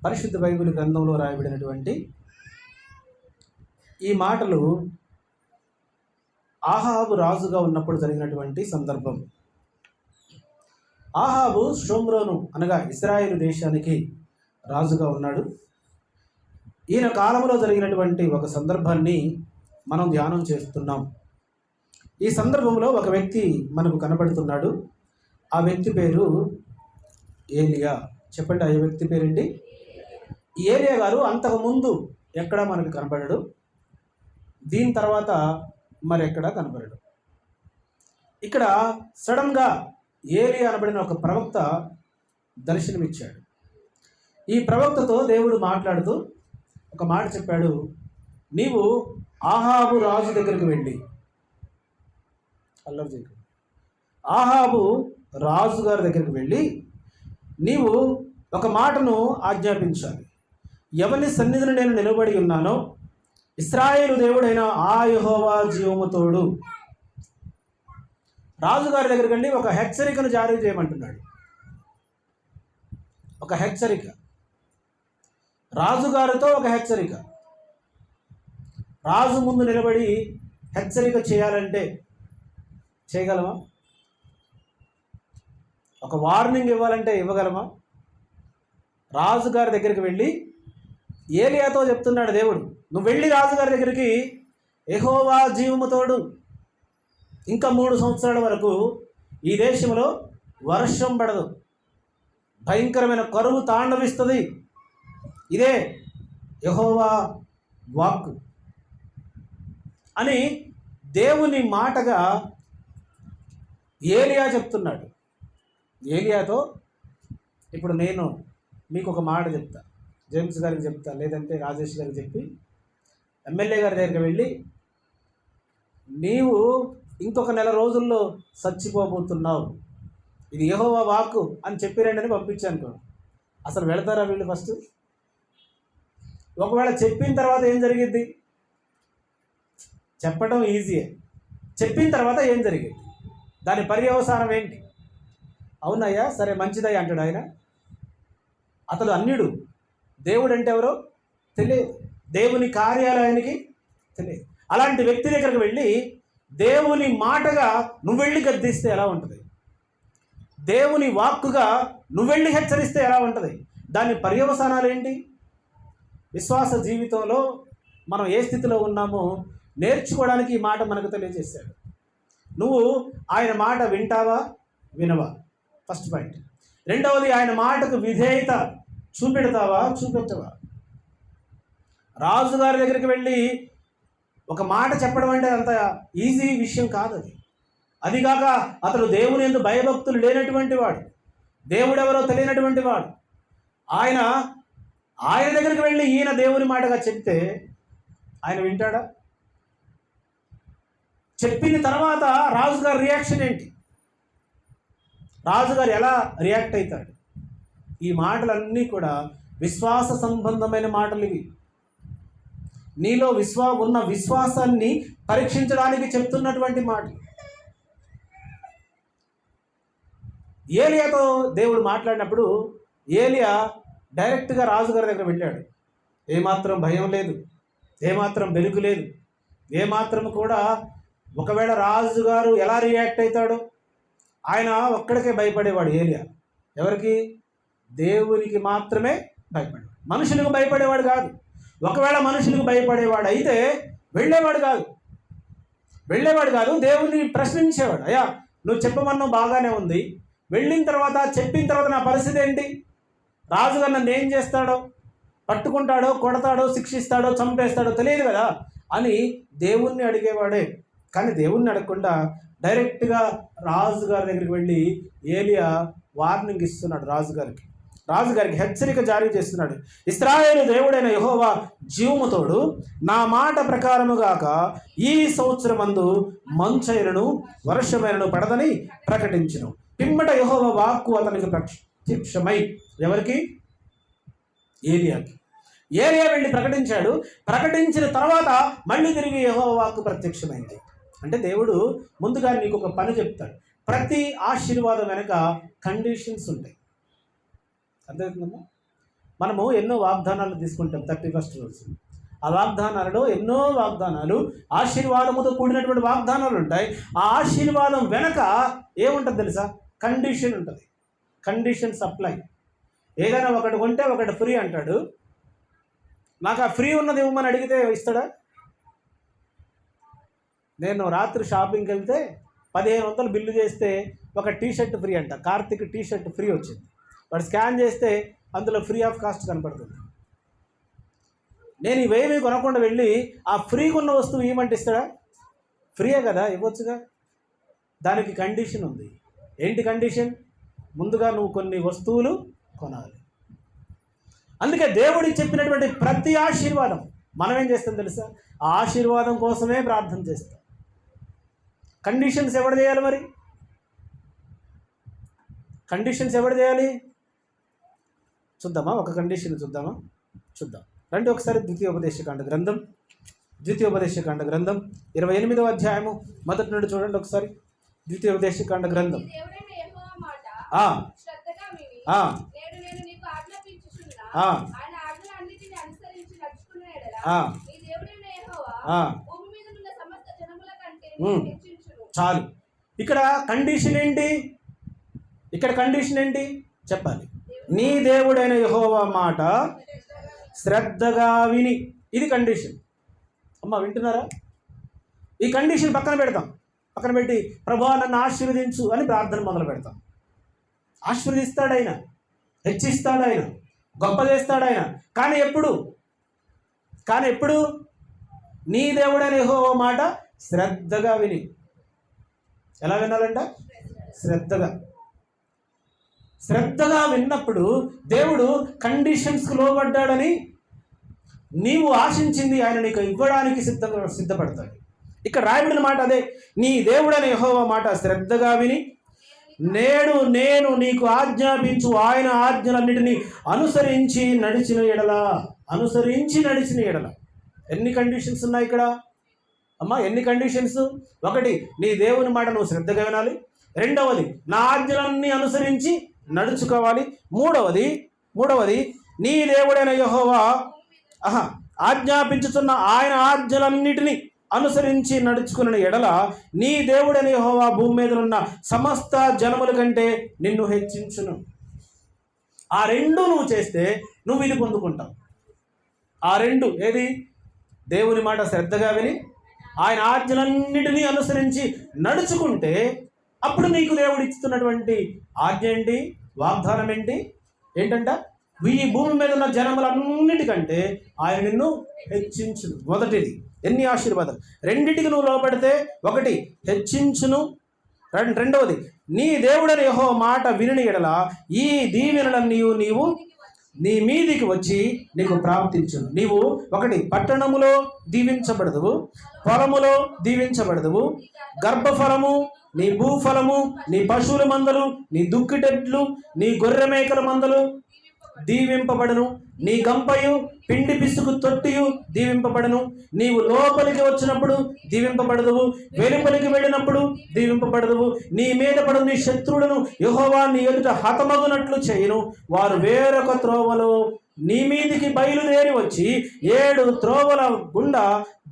పరిశుద్ధ బైబిల్ గ్రంథంలో రాయబడినటువంటి ఈ మాటలు ఆహాబు రాజుగా ఉన్నప్పుడు జరిగినటువంటి సందర్భం. ఆహాబు షోమ్రోను అనగా ఇశ్రాయేలు దేశానికి రాజుగా ఉన్నాడు. ఈయన కాలంలో జరిగినటువంటి ఒక సందర్భాన్ని మనం ధ్యానం చేస్తున్నాం. ఈ సందర్భంలో ఒక వ్యక్తి మనకు కనబడుతున్నాడు. ఆ వ్యక్తి పేరు ఏలియా. చెప్పండి, ఆ వ్యక్తి పేరేంటి? ఏలియా గారు అంతకుముందు ఎక్కడా మనకు కనబడడు, దీని తర్వాత మరి ఎక్కడా కనబడడు. ఇక్కడ సడన్గా ఏలియా అనబడిన ఒక ప్రవక్త దర్శనమిచ్చాడు. ఈ ప్రవక్తతో దేవుడు మాట్లాడుతూ ఒక మాట చెప్పాడు, నీవు ఆహాబు రాజు దగ్గరికి వెళ్ళి, ఆహాబు రాజు గారి దగ్గరికి వెళ్ళి నీవు ఒక మాటను ఆజ్ఞాపించాలి. ఎవరి సన్నిధిని నేను నిలబడి ఉన్నానో ఇశ్రాయేలు దేవుడైన ఆ యెహోవా జీవము తోడు. రాజుగారి దగ్గరికి వెళ్ళి ఒక హెచ్చరికను జారీ చేయమంటున్నాడు. ఒక హెచ్చరిక, రాజుగారితో ఒక హెచ్చరిక. రాజు ముందు నిలబడి హెచ్చరిక చేయాలంటే చేయగలమా? ఒక వార్నింగ్ ఇవ్వాలంటే ఇవ్వగలమా? రాజుగారి దగ్గరికి వెళ్ళి ఏలియాతో చెప్తున్నాడు దేవుడు, నువ్వు వెళ్ళి రాజుగారి దగ్గరికి యెహోవా జీవము తోడు, ఇంకా 3 సంవత్సరాల వరకు ఈ దేశంలో వర్షం పడదు, భయంకరమైన కరువు తాండవిస్తుంది, ఇదే యెహోవా వాక్కు అని దేవుని మాటగా ఏలియా చెప్తున్నాడు. ఏలియాతో ఇప్పుడు నేను మీకు ఒక మాట చెప్తా, జేమ్స్ గారికి చెప్తా, లేదంటే రాజేష్ గారికి చెప్పి ఎమ్మెల్యే గారి దగ్గరికి వెళ్ళి నీవు ఇంకొక 1 నెల రోజుల్లో చచ్చిపోబోతున్నావు, ఇది యెహోవా వాక్కు అని చెప్పిరండి అని పంపించాను. అసలు వెళతారా వీళ్ళు? ఫస్ట్ ఒకవేళ చెప్పిన తర్వాత ఏం జరిగిద్ది? చెప్పడం ఈజీయే, చెప్పిన తర్వాత ఏం జరిగింది, దాని పర్యవసానం ఏంటి? అవునయ్యా, సరే మంచిదయ్యా అంటాడు ఆయన. అతడు అన్యుడు, దేవుడు అంటే ఎవరో తెలియదు, దేవుని కార్యాలు ఆయనకి తెలియదు. అలాంటి వ్యక్తి దగ్గరికి వెళ్ళి దేవుని మాటగా నువ్వు వెళ్ళి గద్దిస్తే ఎలా ఉంటుంది? దేవుని వాక్కుగా నువ్వు వెళ్ళి హెచ్చరిస్తే ఎలా ఉంటుంది? దాని పర్యవసానాలు ఏంటి? విశ్వాస జీవితంలో మనం ఏ స్థితిలో ఉన్నామో నేర్చుకోవడానికి ఈ మాట మనకు తెలియజేశాడు. నువ్వు ఆయన మాట వింటావా వినవా? First point. రెండవది, ఆయన మాటకు విధేయత చూపెడతావా చూపెట్టవా? రాజుగారి దగ్గరికి వెళ్ళి ఒక మాట చెప్పడం అంటే అంత ఈజీ విషయం కాదు అది. అదిగాక అతడు దేవుని యందు భయభక్తులు లేనటువంటి వాడు, దేవుడెవరో తెలియనటువంటి వాడు. ఆయన దగ్గరికి వెళ్ళి ఈయన దేవుని మాటగా చెప్తే ఆయన వింటాడా? చెప్పిన తర్వాత రాజుగారి రియాక్షన్ ఏంటి? రాజుగారు ఎలా రియాక్ట్ అవుతాడు? ఈ మాటలన్నీ కూడా విశ్వాస సంబంధమైన మాటలు ఇవి. నీలో ఉన్న విశ్వాసాన్ని పరీక్షించడానికి చెప్తున్నటువంటి మాటలు. ఏలియాతో దేవుడు మాట్లాడినప్పుడు ఏలియా డైరెక్ట్గా రాజుగారి దగ్గర వెళ్ళాడు. ఏమాత్రం భయం లేదు, ఏమాత్రం బెరుకు లేదు, ఏమాత్రం కూడా ఒకవేళ రాజుగారు ఎలా రియాక్ట్ అవుతాడో ఆయన ఒక్కడికే భయపడేవాడు ఏలియా. ఎవరికి? దేవునికి మాత్రమే భయపడేవాడు, మనుషులకు భయపడేవాడు కాదు. ఒకవేళ మనుషులకు భయపడేవాడు అయితే వెళ్ళేవాడు కాదు, దేవుని ప్రశ్నించేవాడు. అయ్యా, నువ్వు చెప్పమన్నావు బాగానే ఉంది, వెళ్ళిన తర్వాత చెప్పిన తర్వాత నా పరిస్థితి ఏంటి? రాజుగారు నన్ను ఏం చేస్తాడో, పట్టుకుంటాడో, కొడతాడో, శిక్షిస్తాడో, చంపేస్తాడో తెలియదు కదా అని దేవుణ్ణి అడిగేవాడే. కానీ దేవుణ్ణి అడగకుండా డైరెక్ట్గా రాజుగారి దగ్గరికి వెళ్ళి ఏలియా వార్నింగ్ ఇస్తున్నాడు. రాజుగారికి హెచ్చరిక జారీ చేస్తున్నాడు. ఇశ్రాయేలు దేవుడైన యెహోవా జీవముతోడు, నా మాట ప్రకారముగాక ఈ సంవత్సరమందు మంచైనను వర్షమైనను పడదని ప్రకటించును. పిమ్మట యెహోవా వాక్కు అతనికి ప్రత్యక్షమై, ఎవరికి? ఏలియాకి. ఏలియా వెళ్ళి ప్రకటించాడు. ప్రకటించిన తర్వాత మళ్ళీ తిరిగి యెహోవా వాక్కు ప్రత్యక్షమైంది. అంటే దేవుడు ముందుగా నీకు ఒక పని చెప్తాడు. ప్రతి ఆశీర్వాదం వెనక కండిషన్స్ ఉంటాయి. అర్థమవుతుందమ్మా? మనము ఎన్నో వాగ్దానాలు తీసుకుంటాం 31st రోజు. ఆ వాగ్దానాలలో ఎన్నో వాగ్దానాలు ఆశీర్వాదముతో కూడినటువంటి వాగ్దానాలు ఉంటాయి. ఆ ఆశీర్వాదం వెనక ఏముంటుంది తెలుసా? కండిషన్ ఉంటుంది. Condition supply. ఏదైనా ఒకటి కొంటే ఒకటి ఫ్రీ అంటాడు. నాకు ఆ ఫ్రీ ఉన్నది ఇవ్వమని అడిగితే ఇస్తాడా? నేను రాత్రి షాపింగ్కి వెళ్తే 1500 బిల్లు చేస్తే ఒక టీషర్ట్ ఫ్రీ అంట. కార్తిక్ టీషర్ట్ ఫ్రీ వచ్చింది. వాడు స్కాన్ చేస్తే అందులో ఫ్రీ ఆఫ్ కాస్ట్ కనపడుతుంది. నేను ఇవేమీ కొనకుండా వెళ్ళి ఆ ఫ్రీగా ఉన్న వస్తువు ఏమంటే ఇస్తాడా? ఫ్రీయే కదా, ఇవ్వచ్చుగా. దానికి కండిషన్ ఉంది. ఏంటి కండిషన్? ముందుగా నువ్వు కొన్ని వస్తువులు కొనాలి. అందుకే దేవుడికి చెప్పినటువంటి ప్రతి ఆశీర్వాదం మనం ఏం చేస్తాం తెలుసా? ఆ ఆశీర్వాదం కోసమే ప్రార్థన చేస్తాం. కండిషన్స్ ఎవడు చేయాలి మరి? కండిషన్స్ ఎవడు చేయాలి? చూద్దామా? ఒక కండిషన్ చూద్దాం. రండి ఒకసారి ద్వితీయోపదేశకాండ గ్రంథం 28వ అధ్యాయము మొదటి నుండి చూడండి ఒకసారి. ద్వితీయోపదేశకాండ గ్రంథం చాలు. ఇక్కడ కండిషన్ ఏంటి? చెప్పాలి. నీ దేవుడైన యెహోవా మాట శ్రద్ధగా విని. ఇది కండిషన్. అమ్మ వింటున్నారా? ఈ కండిషన్ పక్కన పెట్టి ప్రభువా నన్ను ఆశీర్వదించు అని ప్రార్థన మొదలు పెడతాం. ఆశీర్వదిస్తాడాయన, హెచ్చిస్తాడాయన, గొప్ప చేస్తాడాయన. కానీ ఎప్పుడు నీ దేవుడైన యెహోవా మాట శ్రద్ధగా విని. ఎలా వినాలంట? శ్రద్ధగా విన్నప్పుడు దేవుడు కండిషన్స్కి లోబడ్డాడని నీవు ఆశించింది ఆయన నీకు ఇవ్వడానికి సిద్ధపడతాడు. ఇక్కడ రాయబడిన మాట అదే. నీ దేవుడైన యెహోవా మాట శ్రద్ధగా విని నేడు నేను నీకు ఆజ్ఞాపించు ఆయన ఆజ్ఞలన్నిటినీ అనుసరించి నడిచిన ఎడల. ఎన్ని కండిషన్స్ ఉన్నాయి ఇక్కడ అమ్మా? ఎన్ని కండిషన్స్? ఒకటి, నీ దేవుని మాట నువ్వు శ్రద్ధగా వినాలి. రెండవది, నా ఆజ్ఞలన్నీ అనుసరించి నడుచుకోవాలి. మూడవది నీ దేవుడైన యెహోవా ఆజ్ఞాపించుతున్న ఆయన ఆజ్ఞలన్నిటినీ అనుసరించి నడుచుకున్న ఎడల నీ దేవుడైన యెహోవా భూమి మీద ఉన్న సమస్త జనముల కంటే నిన్ను హెచ్చించును. ఆ రెండు నువ్వు చేస్తే నువ్వు ఇది పొందుకుంటావు. ఆ రెండు ఏది? దేవుని మాట శ్రద్ధగా విని ఆయన ఆజ్ఞలన్నిటినీ అనుసరించి నడుచుకుంటే అప్పుడు నీకు దేవుడు ఇస్తున్నటువంటి ఆజ్ఞ ఏంటి? వాగ్దానం ఏంటంట? ఈ భూమి మీద ఉన్న జనములన్నిటికంటే ఆయన నిన్ను హెచ్చించును. మొదటిది ఎన్ని ఆశీర్వాదాలు? రెండిటికి నువ్వు లోపడితే ఒకటి హెచ్చించును, రెండవది నీ దేవుడైన యెహోవా మాట విని ఎడల ఈ దీవెనలన్నీ నీవు నీ మీదికి వచ్చి నీకు ప్రాప్తించును. నీవు ఒకటి పట్టణములో దీవించబడదువు, పొలములో దీవించబడదువు, గర్భఫలము, నీ భూఫలము, నీ పశువుల మందలు, నీ దుక్కిటెడ్లు, నీ గొర్రె మేకల మందలు దీవింపబడను. నీ గంపయు పిండి పిసుకు తొట్టియు దీవింపబడను. నీవు లోపలికి వచ్చినప్పుడు దీవింపబడదువు, వెలుపలికి వెళ్ళినప్పుడు దీవింపబడదువు. నీ మీద పడు నీ శత్రువులను యెహోవా నీ ఎదుట హతమగునట్లు చేయును. వారు వేరొక త్రోవలో నీ మీదికి బయలుదేరి వచ్చి 7 త్రోవల గుండా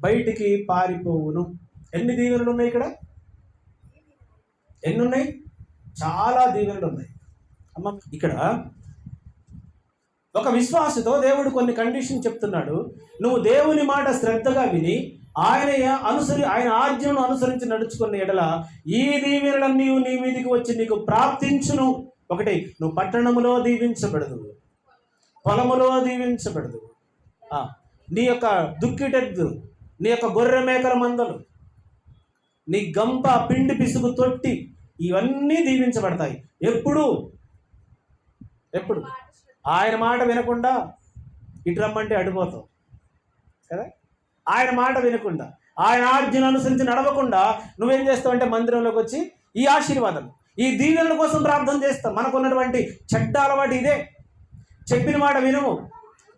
బయటికి పారిపోవును. ఎన్ని దీవెనలు ఉన్నాయి ఇక్కడ? ఎన్ని ఉన్నాయి? చాలా దీవెనలు ఉన్నాయి అమ్మ. ఇక్కడ ఒక విశ్వాసతో దేవుడు కొన్ని కండిషన్ చెప్తున్నాడు. నువ్వు దేవుని మాట శ్రద్ధగా విని ఆయన ఆజ్ఞను అనుసరించి నడుచుకున్న ఎడల ఈ దీవెనలన్నీ నీ మీదికి వచ్చి నీకు ప్రాప్తించును. ఒకటి, నువ్వు పట్టణములో దీవించబడదు, పొలములో దీవించబడదు, నీ యొక్క దుక్కిటెద్దు, నీ యొక్క గొర్రె మేకల మందలు, నీ గంప పిండి పిసుగు తొట్టి, ఇవన్నీ దీవించబడతాయి. ఎప్పుడు ఆయన మాట వినకుండా ఇటు రమ్మంటే అడిపోతావు కదా. ఆయన మాట వినకుండా ఆయన ఆజ్ఞను అనుసరించి నడవకుండా నువ్వేం చేస్తావు అంటే మందిరంలోకి వచ్చి ఈ ఆశీర్వాదం, ఈ దీవెనల కోసం ప్రార్థన చేస్తాం. మనకున్నటువంటి చెడ్డ అలవాటు ఇదే. చెప్పిన మాట వినము,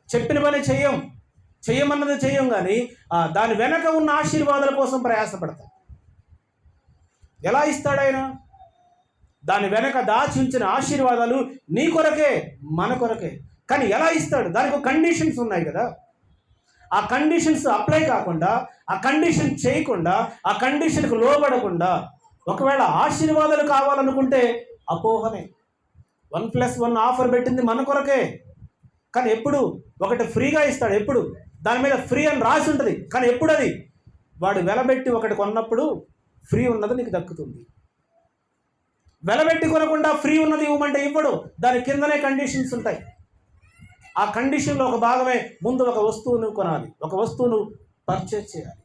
చెప్పిన పని చెయ్యమన్నది చెయ్యం, కానీ దాని వెనక ఉన్న ఆశీర్వాదాల కోసం ప్రయాసపడతాం. ఎలా ఇస్తాడాయన? దాని వెనక దాచి ఉంచిన ఆశీర్వాదాలు నీ కొరకే, మన కొరకే. కానీ ఎలా ఇస్తాడు? దానికి ఒక కండిషన్స్ ఉన్నాయి కదా. ఆ కండిషన్స్ అప్లై కాకుండా, ఆ కండిషన్ చేయకుండా, ఆ కండిషన్కు లోబడకుండా ఒకవేళ ఆశీర్వాదాలు కావాలనుకుంటే అపోహనే. 1+1 ఆఫర్ పెట్టింది మన కొరకే. కానీ ఎప్పుడు ఒకటి ఫ్రీగా ఇస్తాడు, ఎప్పుడు దాని మీద ఫ్రీ అని రాసి ఉంటుంది. కానీ ఎప్పుడు అది వాడు వెలబెట్టి ఒకటి కొన్నప్పుడు ఫ్రీ ఉన్నది నీకు దక్కుతుంది. వెలబెట్టి కొనకుండా ఫ్రీ ఉన్నది ఇవ్వమంటే ఇవ్వడు. దాని కిందనే కండిషన్స్ ఉంటాయి. ఆ కండిషన్లో ఒక భాగమే ముందు ఒక వస్తువును కొనాలి, ఒక వస్తువును పర్చేజ్ చేయాలి.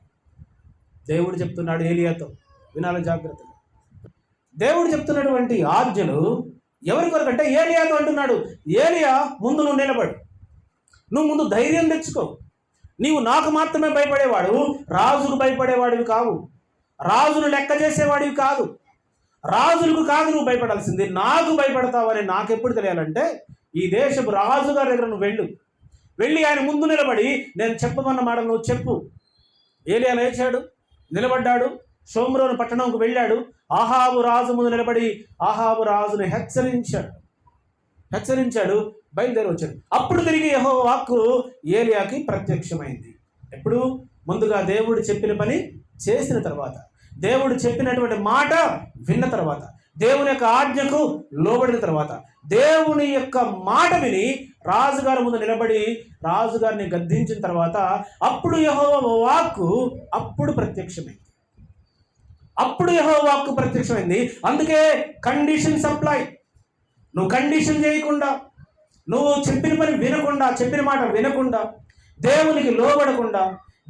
దేవుడు చెప్తున్నాడు ఏలియాతో, వినాలి జాగ్రత్తగా. దేవుడు చెప్తున్నటువంటి ఆజ్ఞలు ఎవరి కొరకంటే ఏలియాతో అంటున్నాడు, ఏలియా ముందు నువ్వు నిలబడు, నువ్వు ముందు ధైర్యం తెచ్చుకో. నీవు నాకు మాత్రమే భయపడేవాడు, రాజుకు భయపడేవాడివి కావు, రాజును లెక్క చేసేవాడివి కాదు, రాజులకు కాదు నువ్వు భయపడాల్సింది, నాకు భయపడతావని నాకెప్పుడు తెలియాలంటే ఈ దేశపు రాజుగారి దగ్గర నువ్వు వెళ్ళి ఆయన ముందు నిలబడి నేను చెప్పమన్న మాట నువ్వు చెప్పు. ఏలియా లేచాడు, నిలబడ్డాడు, షోమ్రోను పట్టణంకు వెళ్ళాడు. ఆహాబు రాజు ముందు నిలబడి ఆహాబు రాజుని హెచ్చరించాడు, బయలుదేరి వచ్చాడు. అప్పుడు తిరిగి యెహోవా వాక్కు ఏలియాకి ప్రత్యక్షమైంది. ఎప్పుడు? ముందుగా దేవుడు చెప్పిన పని చేసిన తర్వాత, దేవుడు చెప్పినటువంటి మాట విన్న తర్వాత, దేవుని యొక్క ఆజ్ఞకు లోబడిన తర్వాత, దేవుని యొక్క మాట విని రాజుగారి ముందు నిలబడి రాజుగారిని గద్దించిన తర్వాత అప్పుడు యెహోవా వాక్కు ప్రత్యక్షమైంది. అందుకే కండిషన్స్ అప్లై. నువ్వు కండిషన్ చేయకుండా, నువ్వు చెప్పిన పని వినకుండా, చెప్పిన మాట వినకుండా, దేవునికి లోబడకుండా,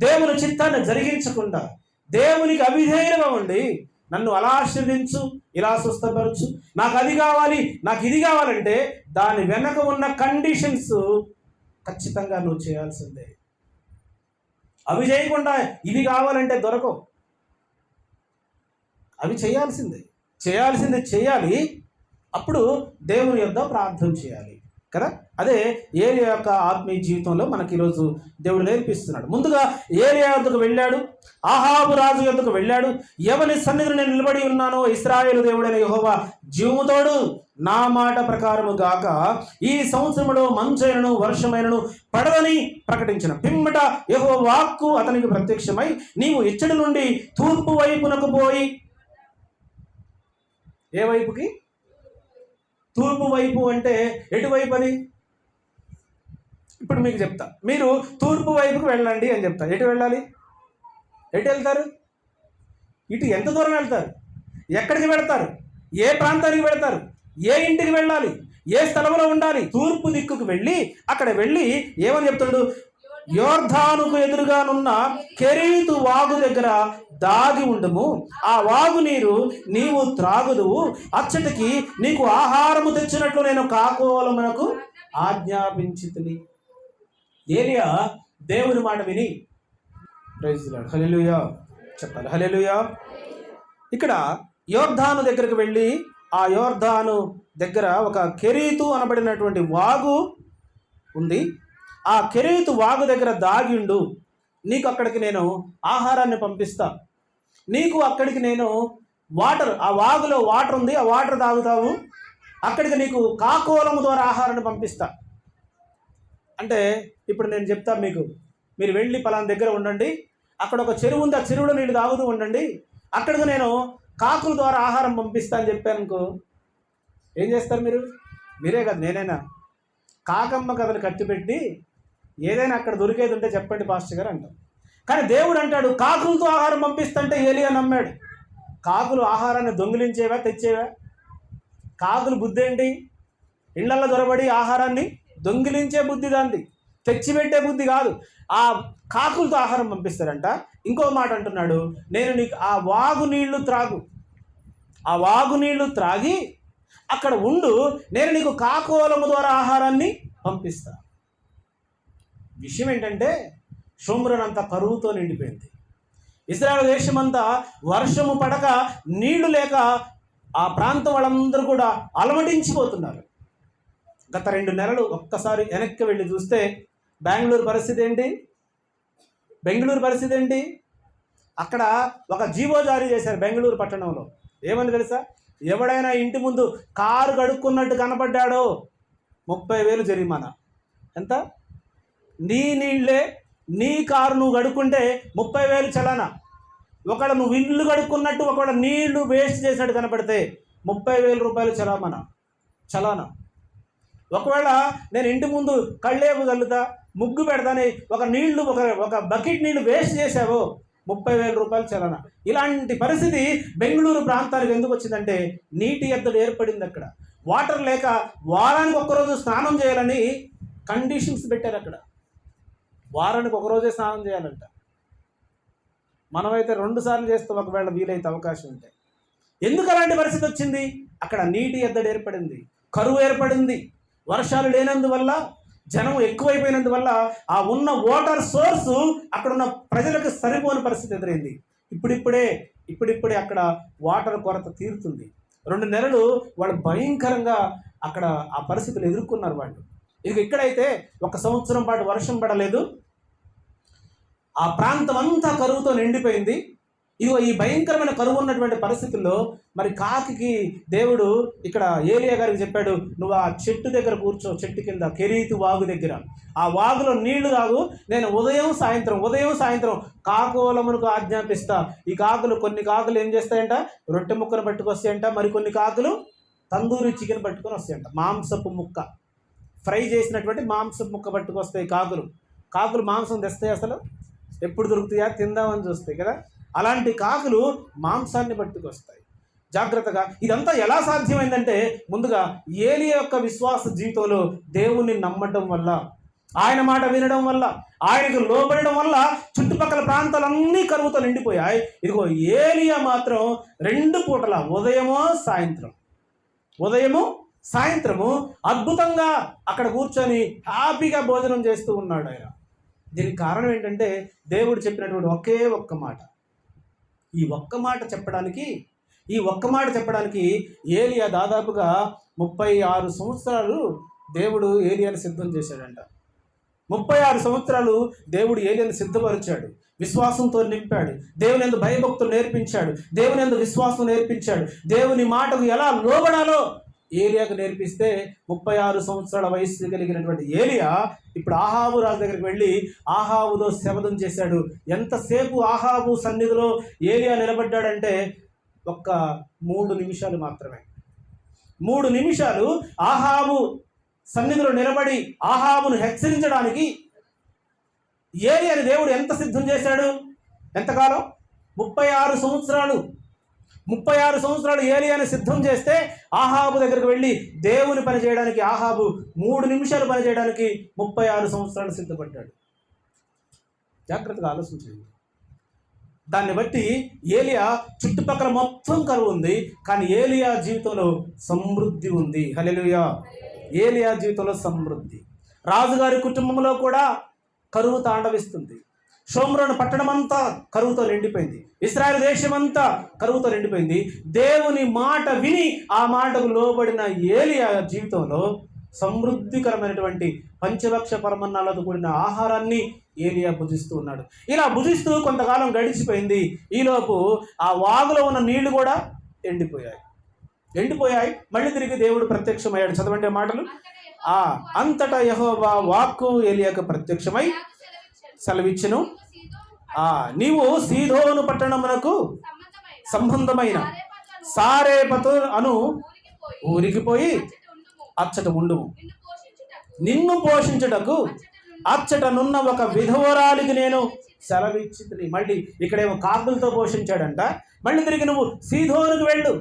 దేవుని చిత్తాన్ని జరిగించకుండా, దేవునికి అవిధేయులుగా ఉండి నన్ను అలా ఆశీర్వదించు, ఇలా స్వస్థపరచు, నాకు అది కావాలి, నాకు ఇది కావాలంటే దాని వెనక ఉన్న కండిషన్స్ ఖచ్చితంగా నువ్వు చేయాల్సిందే. అవి చేయకుండా ఇవి కావాలంటే దొరకవు. అవి చేయాల్సిందే చేయాలి. అప్పుడు దేవుని యొద్ద ప్రార్థన చేయాలి కదా. అదే ఏలియా యొక్క ఆత్మీయ జీవితంలో మనకి ఈరోజు దేవుడు నేర్పిస్తున్నాడు. ముందుగా ఏలియా యొద్దకు వెళ్ళాడు, ఆహాబు రాజు యొద్దకు వెళ్ళాడు. ఎవరి సన్నిధిని నేను నిలబడి ఉన్నానో ఇశ్రాయేలు దేవుడైన యెహోవా జీవముతోడు, నా మాట ప్రకారము గాక ఈ సంవత్సరములో మంచైనను వర్షమైనను పడదని ప్రకటించిన పిమ్మట యెహోవా వాక్కు అతనికి ప్రత్యక్షమై, నీవు ఇచ్చడి నుండి తూర్పు వైపునకు పోయి. ఏ వైపుకి? తూర్పు వైపు అంటే ఎటువైపు అది? ఇప్పుడు మీకు చెప్తా, మీరు తూర్పు వైపుకి వెళ్ళండి అని చెప్తా. ఎటు వెళ్ళాలి? ఎటు వెళ్తారు? ఇటు ఎంత దూరం వెళ్తారు? ఎక్కడికి వెళ్తారు? ఏ ప్రాంతానికి వెళ్తారు? ఏ ఇంటికి వెళ్ళాలి? ఏ స్థలంలో ఉండాలి? తూర్పు దిక్కుకు వెళ్ళి అక్కడ వెళ్ళి ఏమని చెప్తాడు? యోర్ధానుకు ఎదురుగానున్న కెరీతు వాగు దగ్గర దాగి ఉండుము, ఆ వాగు నీరు నీవు త్రాగుదువు, అచ్చటికి నీకు ఆహారము తెచ్చినట్లు నేను కాకోలమునకు ఆజ్ఞాపించితిని. ఏలియా దేవుని మాట విని, ప్రైజ్ లార్డ్, హల్లెలూయా చెప్పాలి, హల్లెలూయా. ఇక్కడ యోర్ధాను దగ్గరకు వెళ్ళి ఆ యోర్ధాను దగ్గర ఒక కెరీతు అనబడినటువంటి వాగు ఉంది. ఆ కెరీతు వాగు దగ్గర దాగిండు, నీకు అక్కడికి నేను ఆహారాన్ని పంపిస్తా, నీకు అక్కడికి నేను వాటర్, ఆ వాగులో వాటర్ ఉంది, ఆ వాటర్ తాగుతావు, అక్కడికి నీకు కాకోలము ద్వారా ఆహారాన్ని పంపిస్తా అంటే. ఇప్పుడు నేను చెప్తా మీకు, మీరు వెళ్ళి పలానా దగ్గర ఉండండి, అక్కడ ఒక చెరువు ఉంది, ఆ చెరువులో నీళ్ళు తాగుతూ ఉండండి, అక్కడికి నేను కాకుల ద్వారా ఆహారం పంపిస్తా అని చెప్పానుకో, ఏం చేస్తారు మీరు? మీరే కదా, నేనైనా కాకమ్మ కథలు కట్టిపెట్టి ఏదైనా అక్కడ దొరికేది ఉంటే చెప్పండి పాస్టర్ గారు అంటాం. కానీ దేవుడు అంటాడు కాకులతో ఆహారం పంపిస్తుంటే ఏలియా నమ్మాడు. కాకులు ఆహారాన్ని దొంగిలించేవా, తెచ్చేవా? కాకులు బుద్ధి ఏంటి? ఇళ్లలో దొరబడి ఆహారాన్ని దొంగిలించే బుద్ధి దాంది, తెచ్చిపెట్టే బుద్ధి కాదు. ఆ కాకులతో ఆహారం పంపిస్తారంట. ఇంకో మాట అంటున్నాడు, నేను నీకు ఆ వాగు నీళ్లు త్రాగు, ఆ వాగు నీళ్లు త్రాగి అక్కడ ఉండు, నేను నీకు కాకోలము ద్వారా ఆహారాన్ని పంపిస్తా. విషయం ఏంటంటే షోమ్రోనంతా కరువుతో నిండిపోయింది. ఇశ్రాయేలు దేశమంతా వర్షము పడక, నీళ్లు లేక ఆ ప్రాంతం వాళ్ళందరూ కూడా అలమటించిపోతున్నారు. గత 2 నెలలు ఒక్కసారి వెనక్కి వెళ్ళి చూస్తే బెంగళూరు పరిస్థితి ఏంటి? అక్కడ ఒక జీవో జారీ చేశారు బెంగళూరు పట్టణంలో. ఏమని తెలుసా? ఎవడైనా ఇంటి ముందు కారు కడుక్కున్నట్టు కనపడ్డాడో 30,000 జరిమానా. ఎంత? నీ నీళ్ళే, నీ కారు నువ్వు గడుక్కుంటే 30,000 చలానా. ఒకవేళ నువ్వు ఇల్లు గడుక్కున్నట్టు ఒకవేళ నీళ్లు వేస్ట్ చేసినట్టు కనపడితే 30,000 రూపాయలు చలానా. ఒకవేళ నేను ఇంటి ముందు కళ్ళేపు చల్లుతా, ముగ్గు పెడతానే ఒక బకెట్ నీళ్లు వేస్ట్ చేసావో 30,000 రూపాయలు చలానా. ఇలాంటి పరిస్థితి బెంగళూరు ప్రాంతానికి ఎందుకు వచ్చిందంటే నీటి ఎద్దడి ఏర్పడింది. అక్కడ వాటర్ లేక వారానికి ఒక్కరోజు స్నానం చేయాలని కండిషన్స్ పెట్టారు. అక్కడ వారానికి ఒకరోజే స్నానం చేయాలంట. మనమైతే 2 సార్లు చేస్తాం ఒకవేళ వీలైతే అవకాశం ఉంటే. ఎందుకు అలాంటి పరిస్థితి వచ్చింది? అక్కడ నీటి ఎద్దడి ఏర్పడింది, కరువు ఏర్పడింది, వర్షాలు లేనందువల్ల, జనం ఎక్కువైపోయినందువల్ల ఆ ఉన్న వాటర్ సోర్సు అక్కడ ఉన్న ప్రజలకు సరిపోని పరిస్థితి ఎదురైంది. ఇప్పుడిప్పుడే అక్కడ వాటర్ కొరత తీరుతుంది. 2 నెలలు వాళ్ళు భయంకరంగా అక్కడ ఆ పరిస్థితులు ఎదుర్కొన్నారు వాళ్ళు. ఇక్కడైతే 1 సంవత్సరం పాటు వర్షం పడలేదు, ఆ ప్రాంతం అంతా కరువుతో నిండిపోయింది. ఈ భయంకరమైన కరువు ఉన్నటువంటి పరిస్థితుల్లో మరి కాకికి దేవుడు ఇక్కడ ఏలియా గారికి చెప్పాడు, నువ్వు ఆ చెట్టు దగ్గర కూర్చో, చెట్టు కింద కెరీతు వాగు దగ్గర, ఆ వాగులో నీళ్లు తాగు, నేను ఉదయం సాయంత్రం కాకులమునకు ఆజ్ఞాపిస్తా. ఈ కొన్ని కాకులు ఏం చేస్తాయంట? రొట్టె ముక్కను పట్టుకొస్తాయంట, మరికొన్ని కాకులు తందూరి చికెన్ పట్టుకొని వస్తాయంట. మాంసపు ముక్క, ఫ్రై చేసినటువంటి మాంసపు ముక్క పట్టుకొస్తాయి కాకులు మాంసం తెస్తాయి, అసలు ఎప్పుడు దొరుకుతాయా తిందామని చూస్తాయి కదా. అలాంటి కాకులు మాంసాన్ని పట్టుకొస్తాయి. జాగ్రత్తగా ఇదంతా ఎలా సాధ్యమైందంటే ముందుగా ఏలియా యొక్క విశ్వాస జీవితంలో దేవుణ్ణి నమ్మడం వల్ల, ఆయన మాట వినడం వల్ల, ఆయనకు లోబడడం వల్ల చుట్టుపక్కల ప్రాంతాలన్నీ కరువుతో నిండిపోయాయి. ఏలియా మాత్రం 2 పూటల ఉదయము సాయంత్రము అద్భుతంగా అక్కడ కూర్చొని హ్యాపీగా భోజనం చేస్తూ ఉన్నాడు ఆయన. దీనికి కారణం ఏంటంటే దేవుడు చెప్పినటువంటి ఒకే ఒక్క మాట. ఈ ఒక్క మాట చెప్పడానికి ఏలియా దాదాపుగా 36 సంవత్సరాలు దేవుడు ఏలియాని సిద్ధం చేశాడంట. 36 సంవత్సరాలు దేవుడు ఏలియాని సిద్ధపరిచాడు, విశ్వాసంతో నింపాడు, దేవుని యందు భయభక్తులు నేర్పించాడు, దేవుని యందు విశ్వాసం నేర్పించాడు, దేవుని మాటకు ఎలా లోబడాలో ఏలియాకు నేర్పిస్తే 36 సంవత్సరాల వయస్సు కలిగినటువంటి ఏలియా ఇప్పుడు ఆహాబు రాజు దగ్గరికి వెళ్ళి ఆహాబుతో శపథం చేశాడు. ఎంతసేపు ఆహాబు సన్నిధిలో ఏలియా నిలబడ్డాడంటే 3 నిమిషాలు మాత్రమే. 3 నిమిషాలు ఆహాబు సన్నిధిలో నిలబడి ఆహాబును హెచ్చరించడానికి ఏలియాని దేవుడు ఎంత సిద్ధం చేశాడు? ఎంతకాలం? 36 సంవత్సరాలు. 36 సంవత్సరాలు ఏలియాని సిద్ధం చేస్తే ఆహాబు దగ్గరికి వెళ్ళి దేవుని పని చేయడానికి ఆహాబు 3 నిమిషాలు పని చేయడానికి 36 సంవత్సరాలు సిద్ధపడ్డాడు. జాగ్రత్తగా ఆలోచించండి. దాన్ని బట్టి ఏలియా చుట్టుపక్కల మొత్తం కరువు ఉంది, కానీ ఏలియా జీవితంలో సమృద్ధి ఉంది. హల్లెలూయా. ఏలియా జీవితంలో సమృద్ధి. రాజుగారి కుటుంబంలో కూడా కరువు తాండవిస్తుంది. షోమ్రోను పట్టణం అంతా కరువుతో నిండిపోయింది, ఇశ్రాయేలు దేశమంతా కరువుతో నిండిపోయింది. దేవుని మాట విని ఆ మాటకు లోబడిన ఏలియా జీవితంలో సమృద్ధికరమైనటువంటి పంచభక్ష పరమన్నాలతో కూడిన ఆహారాన్ని ఏలియా భుజిస్తూ ఉన్నాడు. ఇలా భుజిస్తూ కొంతకాలం గడిచిపోయింది. ఈలోపు ఆ వాగులో ఉన్న నీళ్లు కూడా ఎండిపోయాయి. మళ్ళీ తిరిగి దేవుడు ప్రత్యక్షమయ్యాడు. చదవండి మాటలు. అంతటా యెహోవా వాక్కు ఏలియాకు ప్రత్యక్షమై సెలవిచ్చెను, నీవు సీదోను పట్టణమునకు సంబంధమైన సారేపతు అను ఊరికి పోయి అచ్చట ఉండుము. నిన్ను పోషించుటకు అచ్చటనున్న ఒక విధవరాలికి నేను సెలవిచ్చితిని. మళ్ళీ ఇక్కడేమో కాకులతో పోషించాడంట. మళ్ళీ తిరిగి నువ్వు సీదోనుకు వెళ్ళు.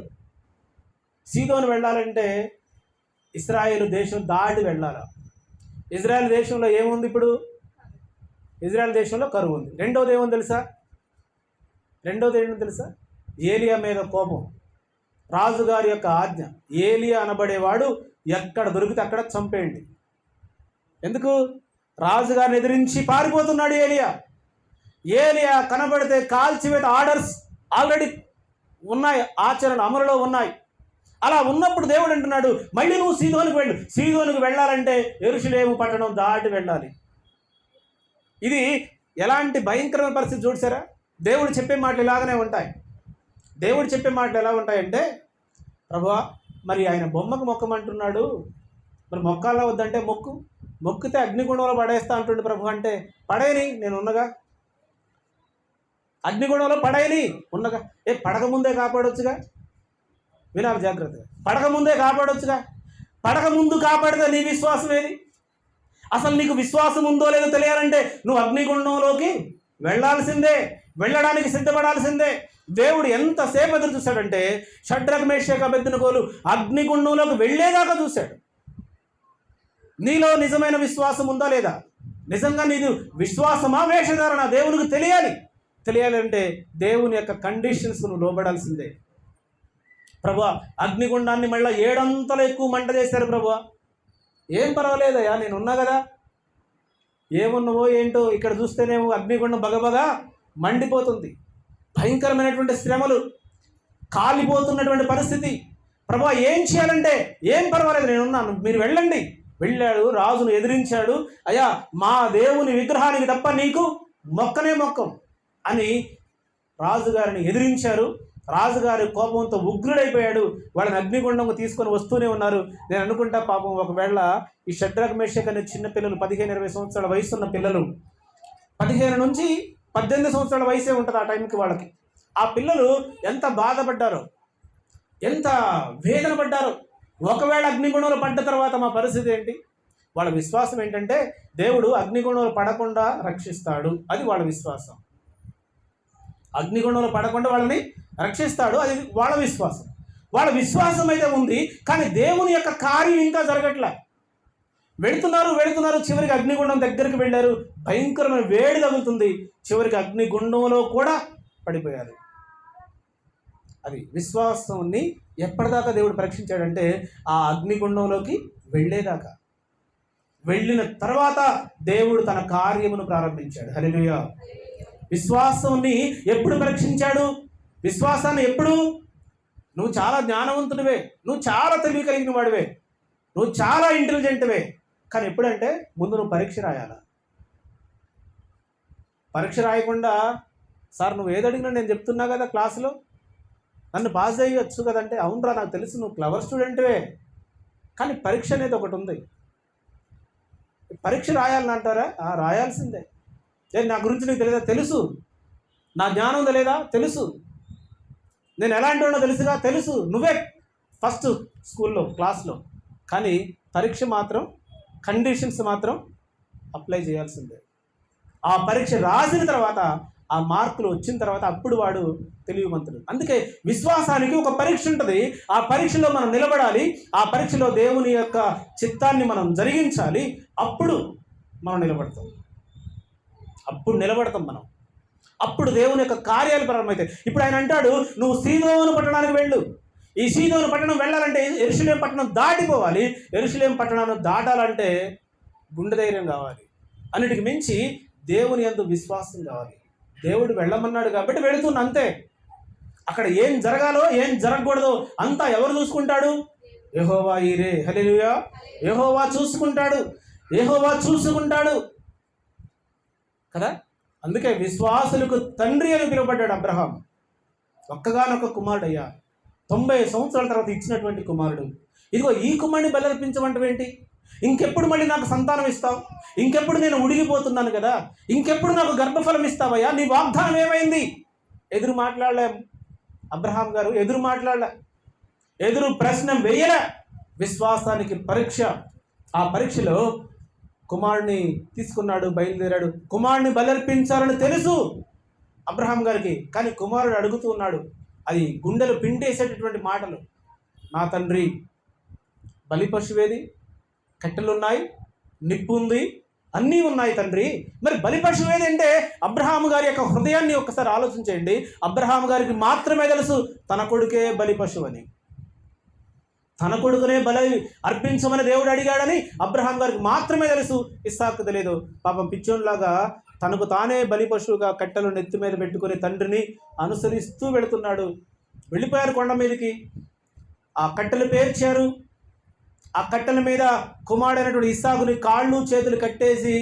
సీదోను వెళ్ళాలంటే ఇశ్రాయేలు దేశం దాటి వెళ్ళాలి. ఇజ్రాయెల్ దేశంలో ఏముంది? ఇప్పుడు ఇజ్రాయెల్ దేశంలో కరువు ఉంది. రెండోది ఏముంది తెలుసా? ఏలియా మీద కోపం, రాజుగారి యొక్క ఆజ్ఞ. ఏలియా అనబడేవాడు ఎక్కడ దొరికితే అక్కడ చంపేయండి. ఎందుకు? రాజుగారిని ఎదిరించి పారిపోతున్నాడు ఏలియా కనబడితే కాల్చివేత ఆర్డర్స్ ఆల్రెడీ ఉన్నాయి, ఆచరణ అమలులో ఉన్నాయి. అలా ఉన్నప్పుడు దేవుడు అంటున్నాడు, మళ్ళీ నువ్వు సీదోనుకు వెళ్ళు. సీదోనుకు వెళ్ళాలంటే యెరూషలేము పట్టణం దాటి వెళ్ళాలి. ఇది ఎలాంటి భయంకరమైన పరిస్థితి చూసారా? దేవుడు చెప్పే మాటలు ఇలాగనే ఉంటాయి. దేవుడు చెప్పే మాటలు ఎలా ఉంటాయంటే, ప్రభువా మరి ఆయన బొమ్మకు మొక్కమంటున్నాడు, మరి మొక్కాలా వద్దంటే మొక్కితే అగ్నిగుండంలో పడేస్తా అంటుండే ప్రభు అంటే, పడేయని నేను ఉన్నగా, అగ్నిగుండంలో పడేయని ఉన్నగా. పడకముందే కాపాడొచ్చుగా. వినాలి జాగ్రత్తగా. పడకముందే కాపాడొచ్చుగా. పడకముందు కాపాడితే నీ విశ్వాసం ఏది? అసలు నీకు విశ్వాసం ఉందో లేదో తెలియాలంటే నువ్వు అగ్నిగుండంలోకి వెళ్ళాల్సిందే, వెళ్ళడానికి సిద్ధపడాల్సిందే. దేవుడు ఎంతసేపు ఎదురు చూశాడంటే షడ్రక్ మేషక్ అబేద్నెగోలు అగ్నిగుండంలోకి వెళ్ళేదాకా చూశాడు. నీలో నిజమైన విశ్వాసం ఉందా లేదా? నిజంగా నీది విశ్వాసమా వేషధారణ? దేవునికి తెలియాలంటే దేవుని యొక్క కండిషన్స్ నువ్వు లోబడాల్సిందే. ప్రభువా, అగ్నిగుండాన్ని మళ్ళీ 7 అంతలు ఎక్కువ మంట చేశారు ప్రభువా. ఏం పర్వాలేదయ్యా, నేను ఉన్నా కదా. ఏమున్నావో ఏంటో, ఇక్కడ చూస్తేనేమో అగ్నిగుండం బగబగా మండిపోతుంది. భయంకరమైనటువంటి శ్రమలు, కాలిపోతున్నటువంటి పరిస్థితి. ప్రభువా ఏం చేయాలంటే, ఏం పర్వాలేదు నేనున్నాను, మీరు వెళ్ళండి. వెళ్ళాడు, రాజును ఎదిరించాడు. అయ్యా, మా దేవుని విగ్రహానికి తప్ప నీకు మొక్కనే మొక్కం అని రాజుగారిని ఎదిరించారు. రాజుగారి కోపంతో ఉగ్రుడైపోయాడు. వాళ్ళని అగ్నిగుండంకు తీసుకొని వస్తూనే ఉన్నారు. నేను అనుకుంటా పాపం ఒకవేళ ఈ షడ్రక్ మేషక్ అనే చిన్న పిల్లలు 15-20 సంవత్సరాల వయసు ఉన్న పిల్లలు, 15 నుంచి 18 సంవత్సరాల వయసే ఉంటుంది ఆ టైంకి వాళ్ళకి. ఆ పిల్లలు ఎంత బాధపడ్డారో, ఎంత వేదన పడ్డారో. ఒకవేళ అగ్నిగుండంలో పడ్డ తర్వాత మా పరిస్థితి ఏంటి? వాళ్ళ విశ్వాసం ఏంటంటే దేవుడు అగ్నిగుండంలో పడకుండా రక్షిస్తాడు. అది వాళ్ళ విశ్వాసం. అగ్నిగుండంలో పడకుండా వాళ్ళని రక్షిస్తాడు, అది వాళ్ళ విశ్వాసం. వాళ్ళ విశ్వాసం అయితే ఉంది, కానీ దేవుని యొక్క కార్యం ఇంకా జరగట్లే. వెళుతున్నారు, చివరికి అగ్నిగుండం దగ్గరికి వెళ్ళారు. భయంకరమైన వేడి తగులుతుంది. చివరికి అగ్నిగుండంలో కూడా పడిపోయారు. అది విశ్వాసాన్ని ఎప్పటిదాకా దేవుడు పరీక్షించాడంటే ఆ అగ్నిగుండంలోకి వెళ్ళేదాకా. వెళ్ళిన తర్వాత దేవుడు తన కార్యమును ప్రారంభించాడు. హల్లెలూయా. విశ్వాసాన్ని ఎప్పుడు పరీక్షించాడు? విశ్వాసాన్ని ఎప్పుడు? నువ్వు చాలా జ్ఞానవంతుడివే, నువ్వు చాలా తెలివి కలిగిన వాడివే, నువ్వు చాలా ఇంటెలిజెంట్వే, కానీ ఎప్పుడంటే ముందు నువ్వు పరీక్ష రాయాలా. పరీక్ష రాయకుండా సార్ నువ్వు ఏదడిగినా నేను చెప్తున్నా కదా క్లాసులో, నన్ను పాస్ చేయవచ్చు కదంటే, అవునరా నాకు తెలుసు నువ్వు క్లవర్ స్టూడెంట్వే, కానీ పరీక్ష అనేది ఒకటి ఉంది. పరీక్ష రాయాలని అంటారా? రాయాల్సిందే. నా గురించి నీకు తెలియదా? తెలుసు. నా జ్ఞానం తెలియదా? తెలుసు. నేను ఎలాంటి వాడినో తెలుసుగా? తెలుసు. నువ్వే ఫస్ట్ స్కూల్లో క్లాస్లో, కానీ పరీక్ష మాత్రం, కండిషన్స్ మాత్రం అప్లై చేయాల్సిందే. ఆ పరీక్ష రాసిన తర్వాత, ఆ మార్కులు వచ్చిన తర్వాత అప్పుడు వాడు తెలివిమంతుడు. అందుకే విశ్వాసానికి ఒక పరీక్ష ఉంటుంది. ఆ పరీక్షలో మనం నిలబడాలి. ఆ పరీక్షలో దేవుని యొక్క చిత్తాన్ని మనం జరిగించాలి. అప్పుడు మనం నిలబడతాం. మనం. అప్పుడు దేవుని యొక్క కార్యాలు ప్రారంభమవుతాయి. ఇప్పుడు ఆయన అంటాడు, నువ్వు సీదోను పట్టణానికి వెళ్ళు. ఈ సీదోను పట్టణం వెళ్ళాలంటే యెరూషలేం పట్టణం దాటిపోవాలి. యెరూషలేం పట్టణాన్ని దాటాలంటే గుండె ధైర్యం కావాలి. అన్నిటికి మించి దేవుని యందు విశ్వాసం కావాలి. దేవుడు వెళ్ళమన్నాడు కాబట్టి వెళుతున్నా అంతే. అక్కడ ఏం జరగాలో ఏం జరగకూడదో అంతా ఎవరు చూసుకుంటాడు? యెహోవా ఈరే. హల్లెలూయా. యెహోవా చూసుకుంటాడు కదా. అందుకే విశ్వాసులకు తండ్రి అని పిలువబడ్డాడు అబ్రహాం. ఒక్కగానొక్క కుమారుడు అయ్యా, 90 సంవత్సరాల తర్వాత ఇచ్చినటువంటి కుమారుడు. ఇదిగో ఈ కుమారుని బలర్పించమంటవేంటి? ఇంకెప్పుడు మళ్ళీ నాకు సంతానం ఇస్తావు? ఇంకెప్పుడు నేను ఉడిగిపోతున్నాను కదా, ఇంకెప్పుడు నాకు గర్భఫలం ఇస్తావయ్యా? నీ వాగ్దానం ఏమైంది? ఎదురు మాట్లాడలే అబ్రహాం గారు, ఎదురు ప్రశ్న వేయలే. విశ్వాసానికి పరీక్ష. ఆ పరీక్షలో కుమారుడిని తీసుకున్నాడు, బయలుదేరాడు. కుమారుడిని బలర్పించాలని తెలుసు అబ్రహాం గారికి, కానీ కుమారుడు అడుగుతూ ఉన్నాడు. అది గుండెలు పిండేసేటటువంటి మాటలు. నా తండ్రి, బలి పశువేది? కట్టెలున్నాయి, నిప్పు ఉంది, అన్నీ ఉన్నాయి తండ్రి, మరి బలి పశువేది అంటే అబ్రహాము గారి యొక్క హృదయాన్ని ఒక్కసారి ఆలోచించండి. అబ్రహాము గారికి మాత్రమే తెలుసు తన కొడుకే బలి పశువు అని. తన కొడుకునే బలి అర్పించమని దేవుడు అడిగాడని అబ్రహాం గారికి మాత్రమే తెలుసు. ఇస్సాకు తెలియదు. పాపం పిచ్చోన్లాగా తనకు తానే బలి పశువుగా కట్టెలు నెత్తి మీద పెట్టుకుని తండ్రిని అనుసరిస్తూ వెళుతున్నాడు. వెళ్ళిపోయారు కొండ మీదకి. ఆ కట్టెలు పేర్చారు. ఆ కట్టెల మీద కుమారుడైనటువంటి ఇస్సాకుని కాళ్ళు చేతులు కట్టేసి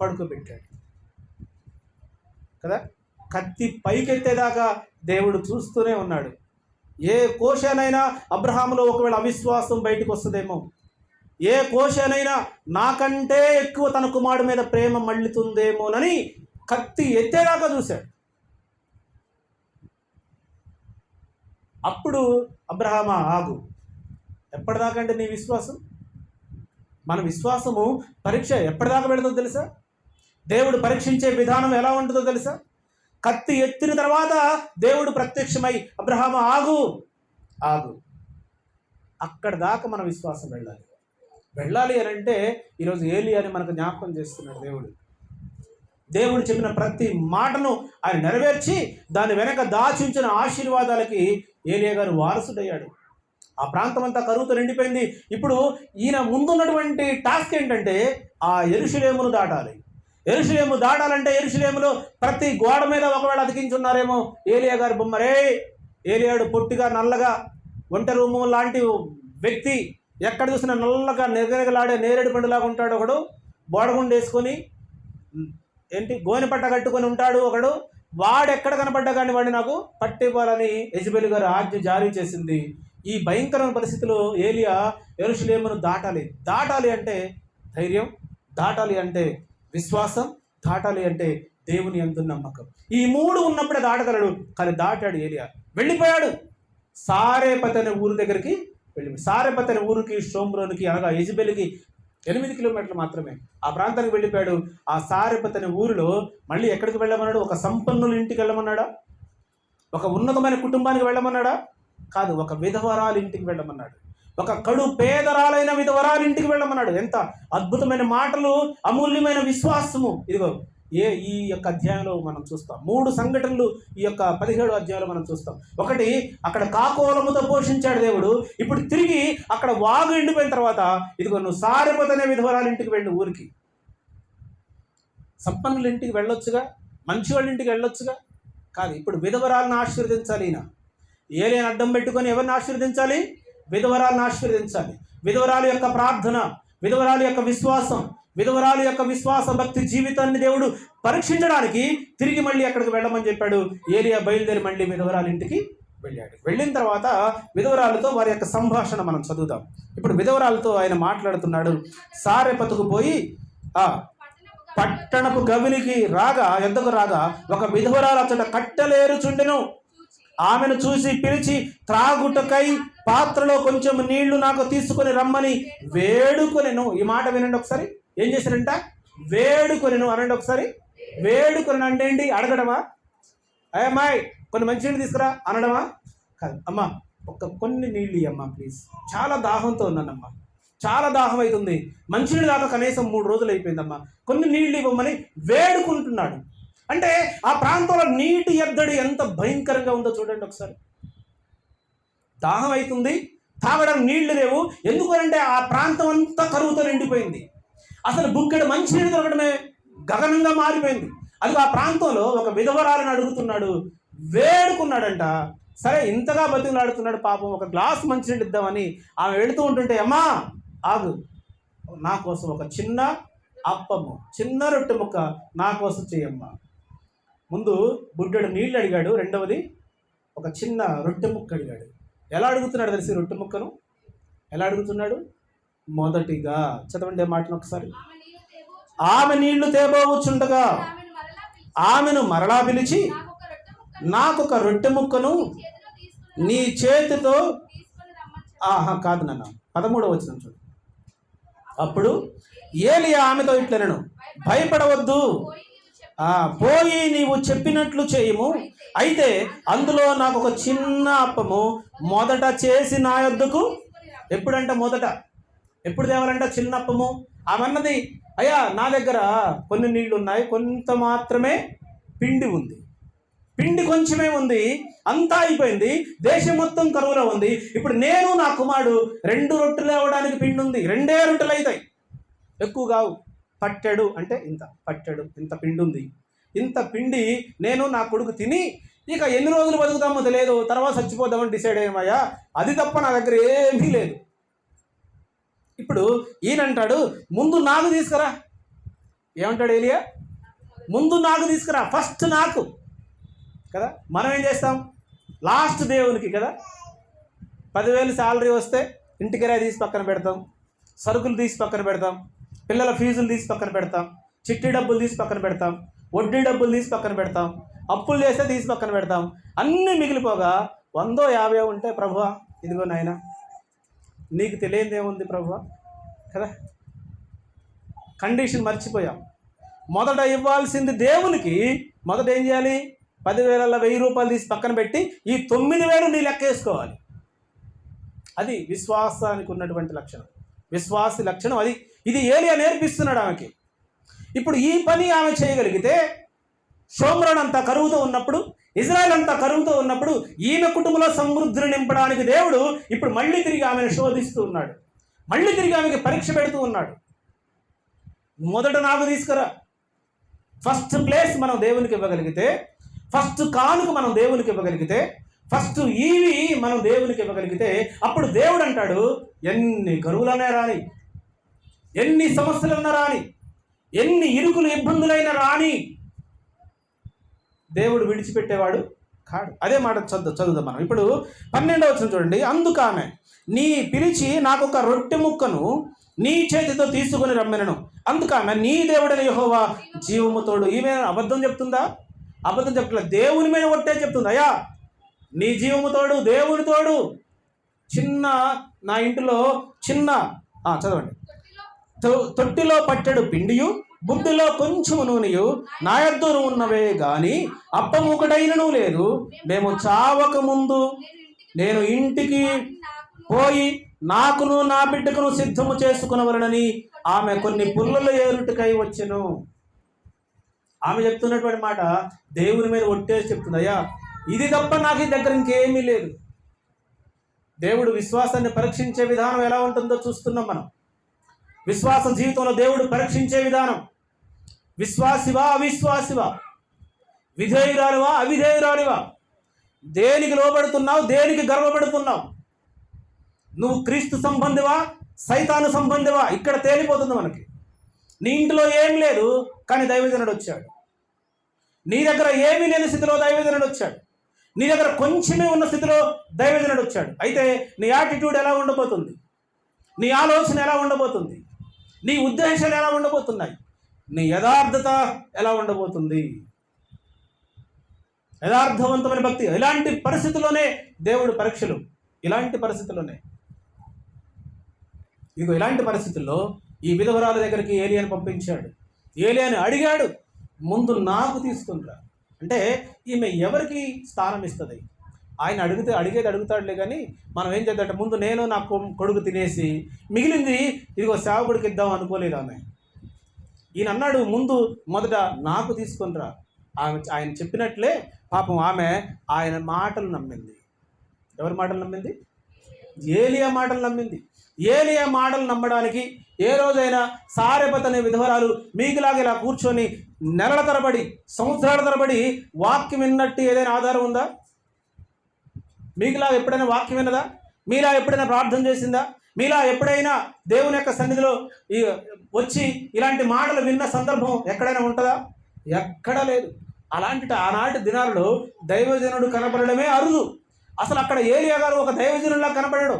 పడుకోబెట్టాడు కదా. కత్తి పైకెత్తేదాకా దేవుడు చూస్తూనే ఉన్నాడు. ఏ కోశానైనా అబ్రహాములో ఒకవేళ అవిశ్వాసం బయటకు వస్తుందేమో, ఏ కోశనైనా నాకంటే ఎక్కువ తన కుమారుడి మీద ప్రేమ మళ్ళుతుందేమోనని కత్తి ఎత్తేదాకా చూశాడు. అప్పుడు అబ్రహామా ఆగు. ఎప్పటిదాకా అంటే నీ విశ్వాసం? మన విశ్వాసము పరీక్ష ఎప్పటిదాకా పెడుతుందో తెలుసా? దేవుడు పరీక్షించే విధానం ఎలా ఉంటుందో తెలుసా? కత్తి ఎత్తిన తర్వాత దేవుడు ప్రత్యక్షమై అబ్రహామా ఆగు ఆగు, అక్కడ దాకా మన విశ్వాసం వెళ్ళాలి అని అంటే ఈరోజు ఏలి అని మనకు జ్ఞాపకం చేస్తున్నాడు దేవుడు. దేవుడు చెప్పిన ప్రతి మాటను ఆయన నెరవేర్చి దాని వెనక దాచించిన ఆశీర్వాదాలకి ఏలియా గారు వారసుడయ్యాడు. ఆ ప్రాంతం అంతా కరువుతో నిండిపోయింది. ఇప్పుడు ఈయన ముందున్నటువంటి టాస్క్ ఏంటంటే ఆ యెరూషలేమును దాటాలి. యెరూషలేము దాటాలంటే యెరూషలేములో ప్రతి గోడ మీద ఒకవేళ అతికించున్నారేమో ఏలియా గారి బొమ్మ. రే ఏలియాడు పొట్టిగా నల్లగా ఒంటరి రూము లాంటి వ్యక్తి, ఎక్కడ చూసినా నల్లగా నెగనగలాడే నేరేడు పండులాగా ఉంటాడు ఒకడు, బోడగుండు వేసుకొని ఏంటి గోనె పట్ట కట్టుకొని ఉంటాడు ఒకడు. వాడు ఎక్కడ కనపడ్డా కానీ వాడిని నాకు పట్టివ్వాలని యెజెబెలు గారు ఆజ్ఞ జారీ చేసింది. ఈ భయంకరమైన పరిస్థితిలో ఏలియా యెరూషలేమును దాటాలి అంటే ధైర్యం, దాటాలి అంటే విశ్వాసం, దాటాలి అంటే దేవుని యందు నమ్మకం. ఈ మూడు ఉన్నప్పుడే దాటగలడు. కానీ దాటాడు ఏలియా. వెళ్ళిపోయాడు సారెపత్ అనే ఊరు దగ్గరికి వెళ్ళిపోయాడు. సారెపత్ అనే ఊరికి షోమ్రోనికి అనగా యెజెబెలుకి 8 కిలోమీటర్లు మాత్రమే. ఆ ప్రాంతానికి వెళ్ళిపోయాడు. ఆ సారెపత్ అనే ఊరిలో మళ్ళీ ఎక్కడికి వెళ్ళమన్నాడు? ఒక సంపన్నుల ఇంటికి వెళ్ళమన్నాడా? ఒక ఉన్నతమైన కుటుంబానికి వెళ్ళమన్నాడా? కాదు, ఒక విధవరాలి ఇంటికి వెళ్ళమన్నాడు. ఒక కడు పేదరాలైన విధవరాలి ఇంటికి వెళ్ళమన్నాడు. ఎంత అద్భుతమైన మాటలు, అమూల్యమైన విశ్వాసము. ఇదిగో ఈ యొక్క అధ్యాయంలో మనం చూస్తాం. 3 సంఘటనలు ఈ యొక్క 17 అధ్యాయంలో మనం చూస్తాం. ఒకటి, అక్కడ కాకోలముతో పోషించాడు దేవుడు. ఇప్పుడు తిరిగి అక్కడ వాగు ఎండిపోయిన తర్వాత ఇదిగో నువ్వు సారెపత్ అనే విధవరాలి ఇంటికి వెళ్ళి ఊరికి. సంపన్నుల ఇంటికి వెళ్ళొచ్చుగా, మంచి వాళ్ళ ఇంటికి వెళ్ళొచ్చుగా. కాదు, ఇప్పుడు విధవరాలను ఆశీర్వదించాలి. ఈయన ఏలియాను అడ్డం పెట్టుకొని ఎవరిని ఆశీర్వదించాలి? విధవరాలను ఆశీర్వదించాలి. విధవరాలు యొక్క ప్రార్థన, విధవరాలు యొక్క విశ్వాసం, విధవరాలు యొక్క విశ్వాస భక్తి జీవితాన్ని దేవుడు పరీక్షించడానికి తిరిగి మళ్ళీ అక్కడికి వెళ్ళమని చెప్పాడు. ఏలియా బయలుదేరి మళ్ళీ విధవరాలు ఇంటికి వెళ్ళాడు. వెళ్ళిన తర్వాత విధవరాలతో వారి యొక్క సంభాషణ మనం చదువుతాం. ఇప్పుడు విధవరాలతో ఆయన మాట్లాడుతున్నాడు. సారెపతుకు పోయి పట్టణపు గవినికి ఎద్దకు రాగా ఒక విధవరాలు అచ్చట కట్టలేరుచుండెను. ఆమెను చూసి పిలిచి త్రాగుటకై పాత్రలో కొంచెం నీళ్లు నాకు తీసుకొని రమ్మని వేడుకొనెను. ఈ మాట వినండి ఒకసారి. ఏం చేశారంట? వేడుకొనెను అనండి ఒకసారి. వేడుకొనెను అంటే ఏంటి? అడగడమా? అమ్మాయి కొన్ని మంచినీళ్ళు తీసుకురా అనడమా? కాదు. అమ్మా కొన్ని నీళ్ళు అమ్మా ప్లీజ్, చాలా దాహంతో ఉన్నానమ్మా, చాలా దాహం అవుతుంది, మంచినీళ్ళు దాకా కనీసం 3 రోజులు అయిపోయిందమ్మా, కొన్ని నీళ్ళు ఇవ్వమని వేడుకుంటున్నాడు. అంటే ఆ ప్రాంతంలో నీటి ఎద్దడి ఎంత భయంకరంగా ఉందో చూడండి ఒకసారి. దాహం అవుతుంది, తాగడం నీళ్లు లేవు. ఎందుకంటే ఆ ప్రాంతం అంతా కరువుతో నిండిపోయింది. అసలు బుక్కెడు మంచినీళ్ళు దొరకడమే గగనంగా మారిపోయింది. అది ఆ ప్రాంతంలో ఒక విధవరాలను అడుగుతున్నాడు, వేడుకున్నాడంట. సరే ఇంతగా బతిలాడుతున్నాడు పాపం, ఒక గ్లాస్ మంచినీళ్ళు ఇద్దామని ఆమె వెళుతూ ఉంటుంటే, అమ్మా ఆగు, నా కోసం ఒక చిన్న అప్పము, చిన్న రొట్టె ముక్క నా కోసం చేయమ్మా. ముందు బుడ్డడు నీళ్ళు అడిగాడు, రెండవది ఒక చిన్న రొట్టె ముక్క అడిగాడు. ఎలా అడుగుతున్నాడు తెలిసి రొట్టె ముక్కను? ఎలా అడుగుతున్నాడు? మొదటిగా చదవండి మాటను ఒకసారి. ఆమె నీళ్లు తేబోచుండగా ఆమెను మరలా పిలిచి నాకొక రొట్టె ముక్కను నీ చేతితో కాదు నాన్న 13వ వచనం చూడు. అప్పుడు ఏలియా ఆమెతో ఇట్లనెను, భయపడవద్దు, పోయి నీవు చెప్పినట్లు చేయము. అయితే అందులో నాకు ఒక చిన్న అప్పము మొదట చేసి నా యొద్దకు. ఎప్పుడంట? మొదట. ఎప్పుడు తేవాలంట చిన్న అప్పము? ఆమె అన్నది, అయ్యా నా దగ్గర కొన్ని నీళ్లు ఉన్నాయి, కొంత మాత్రమే పిండి ఉంది, పిండి కొంచెమే ఉంది, అంతా అయిపోయింది, దేశం మొత్తం కరువులో ఉంది. ఇప్పుడు నేను నా కుమారుడు 2 రొట్టెలు ఇవ్వడానికి పిండి ఉంది, 2 రొట్టెలు అవుతాయి, ఎక్కువ కావు. పట్టెడు అంటే ఇంత, పట్టెడు ఇంత పిండి ఉంది. ఇంత పిండి నేను నా కొడుకు తిని ఇక ఎన్ని రోజులు బతుకుతామో తెలియదు, తర్వాత చచ్చిపోదామని డిసైడ్ అయ్యామయ్యా, అది తప్ప నా దగ్గర ఏమీ లేదు. ఇప్పుడు ఈయనంటాడు, ముందు నాకు తీసుకురా. ఏమంటాడు ఏలియా? ముందు నాకు తీసుకురా, ఫస్ట్ నాకు కదా. మనం ఏం చేస్తాం? లాస్ట్ దేవునికి కదా. 10,000 శాలరీ వస్తే ఇంటికిరా తీసి పక్కన పెడతాం, సరుకులు తీసి పక్కన పెడతాం, పిల్లల ఫీజులు తీసి పక్కన పెడతాం, చిట్టి డబ్బులు తీసి పక్కన పెడతాం, వడ్డీ డబ్బులు తీసి పక్కన పెడతాం, అప్పులు చేస్తే తీసి పక్కన పెడతాం. అన్నీ మిగిలిపోగా 100-50 ఉంటే ప్రభువా ఇదిగో నాయనా నీకు తెలియదేముంది ప్రభువా కదా. కండిషన్ మర్చిపోయాం. మొదట ఇవ్వాల్సింది దేవునికి, మొదట ఏం చేయాలి? 10,000 1,000 తీసి పక్కన పెట్టి ఈ 9,000 నీ లెక్క వేసుకోవాలి. అది విశ్వాసానికి ఉన్నటువంటి లక్షణం, విశ్వాసి లక్షణం అది. ఇది ఏలియా నేర్పిస్తున్నాడు ఆమెకి. ఇప్పుడు ఈ పని ఆమె చేయగలిగితే, షోమ్రోన్ అంతా కరువుతో ఉన్నప్పుడు, ఇజ్రాయెల్ అంతా కరువుతో ఉన్నప్పుడు, ఈమె కుటుంబంలో సమృద్ధిని నింపడానికి దేవుడు ఇప్పుడు మళ్ళీ తిరిగి ఆమెను శోధిస్తూ ఉన్నాడు, మళ్ళీ తిరిగి ఆమెకి పరీక్ష పెడుతూ ఉన్నాడు. మొదట నాకు తీసుకురా. ఫస్ట్ ప్లేస్ మనం దేవునికి ఇవ్వగలిగితే, ఫస్ట్ కానుక మనం దేవునికి ఇవ్వగలిగితే, ఫస్ట్ ఈవి మనం దేవునికి ఇవ్వగలిగితే, అప్పుడు దేవుడు అంటాడు ఎన్ని కరువులైనా రాని, ఎన్ని సమస్యలన్నా రాని, ఎన్ని ఇరుకులు ఇబ్బందులైనా రాని, దేవుడు విడిచిపెట్టేవాడు కాడు. అదే మాట చదువుదాం మనం. ఇప్పుడు 12వ వచనం చూడండి. అందుకు ఆమె, నీ పిలిచి నాకు ఒక రొట్టె ముక్కను నీ చేతితో తీసుకుని రమ్మెనను. అందుకు ఆమె, నీ దేవుడైన యెహోవా జీవము తోడు. ఈమె అబద్ధం చెప్తుందా? అబద్ధం చెప్పట్లేదు, దేవుని మీద ఒట్టే చెప్తుంది. అయ్యా నీ జీవము తోడు, దేవుని తోడు. నా ఇంటిలో చిన్న చదవండి. తొట్టిలో పట్టెడు పిండియు బుడ్డిలో కొంచెము నూనెయు నా యొద్ద ఉన్నవే గాని అప్పము ఒకటైనను లేదు. మేము చావక ముందు నేను ఇంటికి పోయి నాకును నా బిడ్డకును సిద్ధము చేసుకునవలనని ఆమె కొన్ని పుల్లలు ఏరుటకై వచ్చెను. ఆమె చెప్తున్నటువంటి మాట దేవుని మీద ఒట్టేసి చెప్తుంది. అయ్యా ఇది తప్ప నాకు ఈ దగ్గర ఇంకేమీ లేదు. దేవుడు విశ్వాసాన్ని పరీక్షించే విధానం ఎలా ఉంటుందో చూస్తున్నాం మనం. విశ్వాస జీవితంలో దేవుడు పరీక్షించే విధానం, విశ్వాసివా అవిశ్వాసివా, విధేయురాలివా అవిధేయురాలివా, దేనికి లోబడుతున్నావు, దేనికి గర్వపడుతున్నావు, నువ్వు క్రీస్తు సంబంధివా సైతాను సంబంధివా, ఇక్కడ తేలిపోతుంది మనకి. నీ ఇంటిలో ఏం లేదు కానీ దైవజనుడు వచ్చాడు, నీ దగ్గర ఏమీ లేని స్థితిలో దైవజనుడు వచ్చాడు, నీ దగ్గర కొంచెమే ఉన్న స్థితిలో దైవజనుడు వచ్చాడు. అయితే నీ యాటిట్యూడ్ ఎలా ఉండబోతుంది, నీ ఆలోచన ఎలా ఉండబోతుంది, నీ ఉద్దేశాలు ఎలా ఉండబోతున్నాయి, నీ యథార్థత ఎలా ఉండబోతుంది, యథార్థవంతమైన భక్తి. ఇలాంటి పరిస్థితుల్లోనే దేవుడు పరీక్షలు, ఇలాంటి పరిస్థితుల్లోనే ఇలాంటి పరిస్థితుల్లో ఈ విధవరాల దగ్గరికి ఏలియాను పంపించాడు. ఏలియాను అడిగాడు, ముందు నాకు తీసుకుంటా. అంటే ఈమె ఎవరికి స్థానం ఇస్తుంది? ఆయన అడిగేది అడుగుతాడులే, కానీ మనం ఏం చేద్దామంటే ముందు నేను నా కొడుకు తినేసి మిగిలింది ఇదిగో సేవకుడికి ఇద్దాం అనుకోలేదు ఆమె. ఈయన అన్నాడు ముందు మొదట నాకు తీసుకునిరా. ఆయన చెప్పినట్లే పాపం ఆమె ఆయన మాటలు నమ్మింది. ఎవరి మాటలు నమ్మింది? ఏలియా మాటలు నమ్మింది. ఏలియా మాటలు నమ్మడానికి ఏ రోజైనా సారెపత్ అనే విధవరాలు మీకులాగా ఇలా కూర్చొని నెలల తరబడి సంవత్సరాల తరబడి వాక్యం విన్నట్టు ఏదైనా ఆధారం ఉందా? మీకులాగా ఎప్పుడైనా వాక్యం విన్నదా? మీలా ఎప్పుడైనా ప్రార్థన చేసిందా? మీలా ఎప్పుడైనా దేవుని యొక్క సన్నిధిలో వచ్చి ఇలాంటి మాటలు విన్న సందర్భం ఎక్కడైనా ఉంటుందా? ఎక్కడా లేదు. అలాంటి ఆనాటి దినాలలో దైవజనుడు కనపడడమే అరుదు. అసలు అక్కడ ఏలియా గారు ఒక దైవజనుడిలా కనపడడు.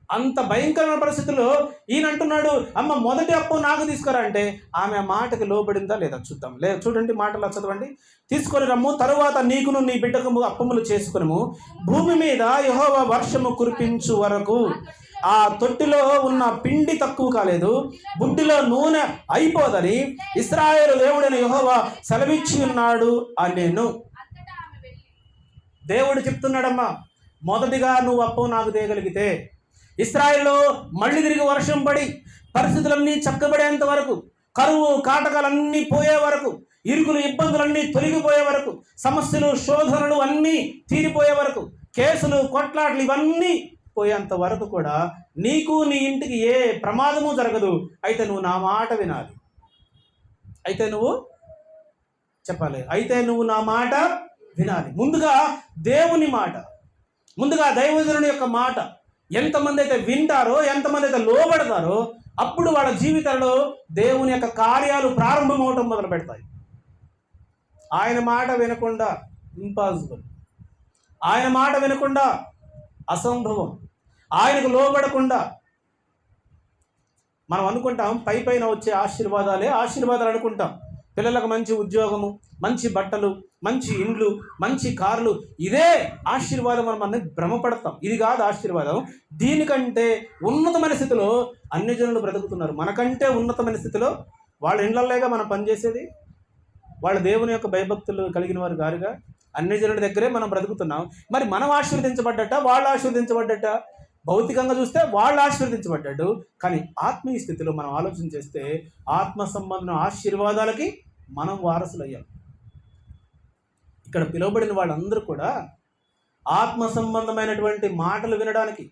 అంత భయంకరమైన పరిస్థితుల్లో ఈయన అంటున్నాడు, అమ్మ మొదటి అప్పు నాకు తీసుకురా అంటే ఆమె మాటకి లోబడిందా లేదా చూద్దాం. చూడండి మాటలు చదవండి. తీసుకొని రమ్ము, తరువాత నీకును నీ బిడ్డకు అప్పములు చేసుకును, భూమి మీద యెహోవా వర్షము కురిపించు వరకు ఆ తొట్టిలో ఉన్న పిండి తక్కువ కాలేదు, బుడ్డిలో నూనె అయిపోదని ఇశ్రాయేలు దేవుడైన యెహోవా సెలవిచ్చి ఉన్నాడు అనెను. దేవుడు చెప్తున్నాడమ్మా, మొదటిగా నువ్వు అప్పు నాకు తేయగలిగితే, ఇశ్రాయేల్లో మళ్ళీ తిరిగి వర్షం పడి పరిస్థితులన్నీ చక్కబడేంత వరకు, కరువు కాటకాలన్నీ పోయే వరకు, ఇరుకులు ఇబ్బందులన్నీ తొలగిపోయే వరకు, సమస్యలు శోధనలు అన్నీ తీరిపోయే వరకు, కేసులు కొట్లాట్లు ఇవన్నీ పోయేంత వరకు కూడా నీకు నీ ఇంటికి ఏ ప్రమాదము జరగదు. అయితే నువ్వు నా మాట వినాలి. అయితే నువ్వు చెప్పాలి. అయితే నువ్వు నా మాట వినాలి. ముందుగా దేవుని మాట, ముందుగా దైవజనుని యొక్క మాట ఎంతమంది అయితే వింటారో, ఎంతమంది అయితే లోబడతారో, అప్పుడు వాళ్ళ జీవితంలో దేవుని యొక్క కార్యాలు ప్రారంభమవటం మొదలు పెడతాయి. ఆయన మాట వినకుండా ఇంపాసిబుల్, ఆయన మాట వినకుండా అసంభవం, ఆయనకు లోబడకుండా మనం అనుకుంటాం పైన వచ్చే ఆశీర్వాదాలు అనుకుంటాం. పిల్లలకు మంచి ఉద్యోగము, మంచి బట్టలు, మంచి ఇండ్లు, మంచి కార్లు, ఇదే ఆశీర్వాదం అని మనం భ్రమపడతాం. ఇది కాదు ఆశీర్వాదం. దీనికంటే ఉన్నతమైన స్థితిలో అన్ని జనులు బ్రతుకుతున్నారు. మనకంటే ఉన్నతమైన స్థితిలో వాళ్ళ ఇండ్లల్లోగా మనం పనిచేసేది. వాళ్ళ దేవుని యొక్క భయభక్తులు కలిగిన వారు గారుగా అన్ని జనుల దగ్గరే మనం బ్రతుకుతున్నాం. మరి మనం ఆశీర్వదించబడ్డట, వాళ్ళు ఆశీర్వదించబడ్డట. భౌతికంగా చూస్తే వాళ్ళు ఆశీర్వదించబడ్డాడు, కానీ ఆత్మీయ స్థితిలో మనం ఆలోచన చేస్తే ఆత్మ సంబంధం ఆశీర్వాదాలకి మనం వారసులయ్యాం. ఇక్కడ పిలువబడిన వాళ్ళందరూ కూడా ఆత్మ సంబంధమైనటువంటి మాటలు వినడానికి,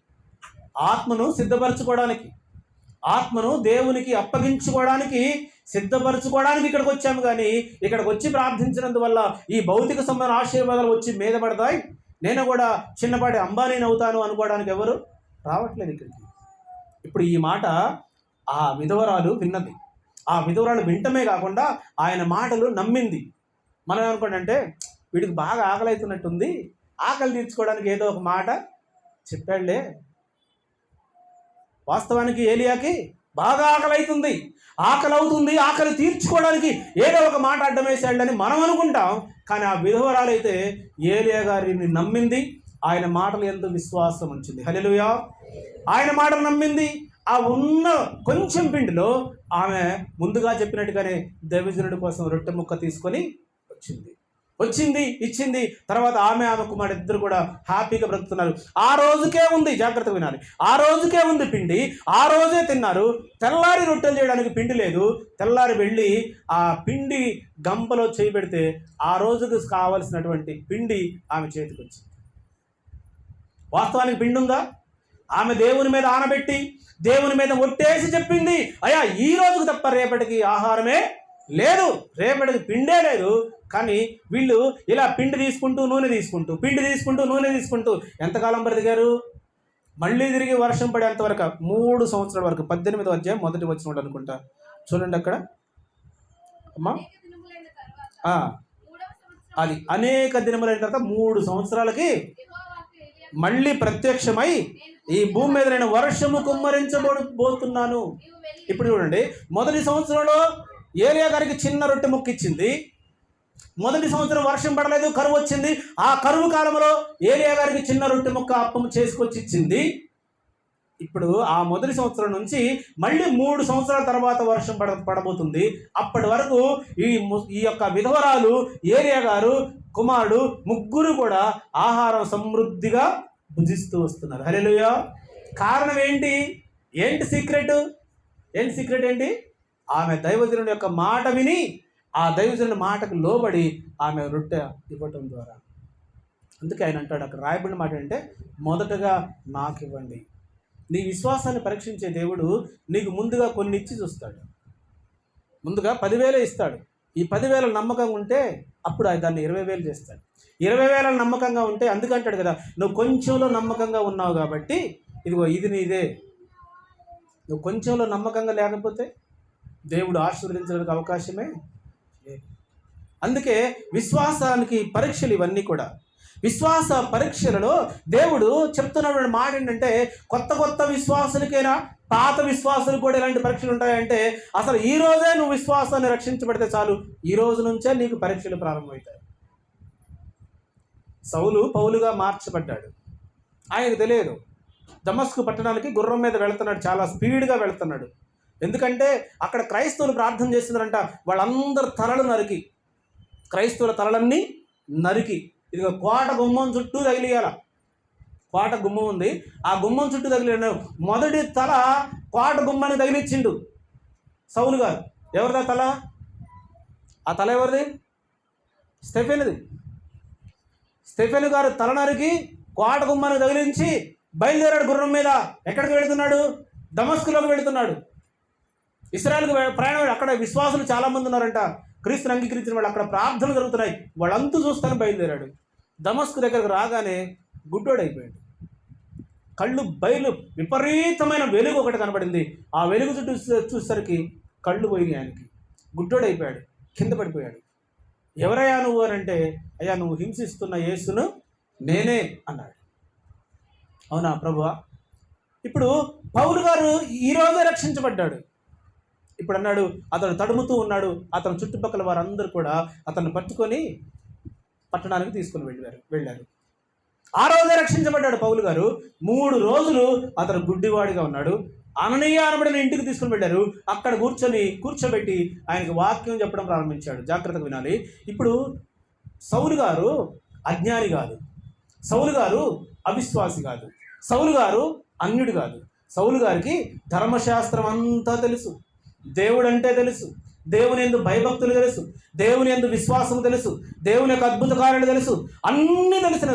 ఆత్మను సిద్ధపరచుకోవడానికి, ఆత్మను దేవునికి అప్పగించుకోవడానికి సిద్ధపరచుకోవడానికి ఇక్కడికి వచ్చాము. కానీ ఇక్కడికి వచ్చి ప్రార్థించినందువల్ల ఈ భౌతిక సంబంధ ఆశీర్వాదాలు వచ్చి మీద పడతాయి, నేను కూడా చిన్నపాటి అంబానీని అవుతాను అనుకోవడానికి ఎవరు రావట్లేదు ఇక్కడికి. ఇప్పుడు ఈ మాట ఆ విధవరాలు విన్నది. ఆ విధవరాలు వింటమే కాకుండా ఆయన మాటలు నమ్మింది. మనం ఏమనుకోండి, వీడికి బాగా ఆకలి అవుతున్నట్టుంది, ఆకలి తీర్చుకోవడానికి ఏదో ఒక మాట చెప్పాడులే. వాస్తవానికి ఏలియాకి బాగా ఆకలి అవుతుంది, ఆకలి తీర్చుకోవడానికి ఏదో ఒక మాట అడ్డం వేసాడని మనం అనుకుంటాం. కానీ ఆ విధవరాలైతే ఏలియా గారిని నమ్మింది, ఆయన మాటలు ఎంతో విశ్వాసం ఉంచింది. హల్లెలూయా. ఆయన మాటలు నమ్మింది. ఆ ఉన్న కొంచెం పిండిలో ఆమె ముందుగా చెప్పినట్టుగానే దైవజనుడి కోసం రొట్టె ముక్క తీసుకొని వచ్చింది, ఇచ్చింది. తర్వాత ఆమె కుమారుడు ఇద్దరు కూడా హ్యాపీగా బ్రతుకుతున్నారు. ఆ రోజుకే ఉంది, జాగ్రత్తగా వినాలి, ఆ రోజుకే ఉంది పిండి, ఆ రోజే తిన్నారు. తెల్లారి రొట్టెలు చేయడానికి పిండి లేదు. తెల్లారి వెళ్ళి ఆ పిండి గంపలో చేయి పెడితే ఆ రోజుకు కావలసినటువంటి పిండి ఆమె చేతికి వచ్చింది. వాస్తవానికి పిండి ఉందా? ఆమె దేవుని మీద ఆనబెట్టి దేవుని మీద ఒట్టేసి చెప్పింది, అయ్యా ఈ రోజుకు తప్ప రేపటికి ఆహారమే లేదు, రేపటికి పిండే లేదు. కానీ వీళ్ళు ఇలా పిండి తీసుకుంటూ నూనె తీసుకుంటూ ఎంతకాలం బ్రతికారు? మళ్ళీ తిరిగి వర్షం పడేంతవరకు 3 సంవత్సరాల వరకు. 18వ అధ్యాయం 1వ వచనం అనుకుంటా, చూడండి అక్కడ అమ్మా. అది అనేక దినములైన తర్వాత 3 సంవత్సరాలకి మళ్ళీ ప్రత్యక్షమై ఈ భూమి మీద నేను వర్షము కుమ్మరించబోతున్నాను. ఇప్పుడు చూడండి, మొదటి సంవత్సరంలో ఏలియా గారికి చిన్న రొట్టె ముక్క ఇచ్చింది. మొదటి సంవత్సరం వర్షం పడలేదు, కరువు వచ్చింది. ఆ కరువు కాలంలో ఏలియా గారికి చిన్న రొట్టె ముక్క అప్పము చేసుకొచ్చి ఇచ్చింది. ఇప్పుడు ఆ మొదటి సంవత్సరం నుంచి మళ్ళీ 3 సంవత్సరాల తర్వాత వర్షం పడబోతుంది. అప్పటి వరకు ఈ యొక్క విధవరాలు, ఏలియా గారు, కుమారుడు ముగ్గురు కూడా ఆహారం సమృద్ధిగా భుజిస్తూ వస్తున్నారు. హల్లెలూయా. కారణం ఏంటి సీక్రెట్ ఏంటి? ఆమె దైవజనుడి యొక్క మాట విని, ఆ దైవజనుడి మాటకు లోబడి ఆమె రొట్టె ఇవ్వటం ద్వారా. అందుకే ఆయన అంటాడు, అక్కడ రాయబడిన మాట అంటే మొదటగా నాకు ఇవ్వండి. నీ విశ్వాసాన్ని పరీక్షించే దేవుడు నీకు ముందుగా కొన్ని ఇచ్చి చూస్తాడు. ముందుగా 10,000 ఇస్తాడు. ఈ 10,000 నమ్మకంగా ఉంటే అప్పుడు ఆయన దాన్ని 20,000 చేస్తాడు. 20,000 నమ్మకంగా ఉంటే, అందుకంటాడు కదా, నువ్వు కొంచెంలో నమ్మకంగా ఉన్నావు కాబట్టి ఇదిగో ఇది నీదే. నువ్వు కొంచెంలో నమ్మకంగా లేకపోతే దేవుడు ఆశీర్వదించడానికి అవకాశమే లేదు. అందుకే విశ్వాసానికి పరీక్షలు ఇవన్నీ కూడా. విశ్వాస పరీక్షలలో దేవుడు చెప్తున్నటువంటి మాట ఏంటంటే, కొత్త విశ్వాసులకైనా పాత విశ్వాసులకు కూడా ఇలాంటి పరీక్షలు ఉంటాయంటే, అసలు ఈ రోజే నువ్వు విశ్వాసాన్ని రక్షించబడితే చాలు, ఈ రోజు నుంచే నీకు పరీక్షలు ప్రారంభమవుతాయి. సౌలు పౌలుగా మార్చబడ్డాడు. ఆయనకు తెలియదు. దమస్కు పట్టణానికి గుర్రం మీద వెళుతున్నాడు, చాలా స్పీడ్గా వెళుతున్నాడు. ఎందుకంటే అక్కడ క్రైస్తవులు ప్రార్థన చేస్తున్నారంట. వాళ్ళందరూ తలలు నరికి, క్రైస్తవుల తలలన్నీ నరికి, ఇదిగో కోట గుమ్మం చుట్టూ తగిలియాల. కోట గుమ్మం ఉంది, ఆ గుమ్మం చుట్టూ తగిలి మొదటి తల కోట గుమ్మానికి తగిలిచ్చిండు సౌలు గారు. ఎవరిదా తల? ఆ తల ఎవరిది? స్టెఫెను గారు తల నరికి కోట గుమ్మానికి తగిలించి బయలుదేరాడు గుర్రం మీద. ఎక్కడికి వెళుతున్నాడు? దమస్కులోకి వెళుతున్నాడు. ఇశ్రాయేలుకు ప్రయాణం. అక్కడ విశ్వాసులు చాలామంది ఉన్నారంట, క్రీస్తుని అంగీకరించిన వాళ్ళు. అక్కడ ప్రార్థనలు జరుగుతున్నాయి. వాళ్ళంతా చూస్తాను బయలుదేరాడు. దమస్కు దగ్గరకు రాగానే గుడ్డోడైపోయాడు. కళ్ళు బయలు, విపరీతమైన వెలుగు ఒకటి కనబడింది. ఆ వెలుగు చుట్టూ చూసేసరికి కళ్ళు పోయినాయి ఆయనకి. గుడ్డోడైపోయాడు, కింద పడిపోయాడు. ఎవరయ్యా నువ్వు అని అంటే, అయ్యా నువ్వు హింసిస్తున్న యేసును నేనే అన్నాడు. అవునా ప్రభువా? ఇప్పుడు పౌలు గారు ఈరోజే రక్షించబడ్డాడు. ఇప్పుడు అన్నాడు, అతడు తడుముతూ ఉన్నాడు. అతని చుట్టుపక్కల వారందరూ కూడా అతన్ని పట్టుకొని పట్టణానికి తీసుకుని వెళ్ళారు. ఆ రోజే రక్షించబడ్డాడు పౌలు గారు. 3 రోజులు అతను గుడ్డివాడిగా ఉన్నాడు. అననీయ అనబడిన ఇంటికి తీసుకుని వెళ్ళారు. అక్కడ కూర్చోబెట్టి ఆయనకు వాక్యం చెప్పడం ప్రారంభించాడు. జాగ్రత్తగా వినాలి. ఇప్పుడు సౌలు గారు అజ్ఞాని కాదు, సౌలు గారు అవిశ్వాసి కాదు, సౌలు గారు అన్యుడు కాదు. సౌలు గారికి ధర్మశాస్త్రం అంతా తెలుసు, దేవుడు అంటే తెలుసు, దేవుని యందు భయభక్తులు తెలుసు, దేవుని యందు విశ్వాసం తెలుసు, దేవుని యొక్క అద్భుత కార్యాలు తెలుసు, అన్నీ తెలిసిన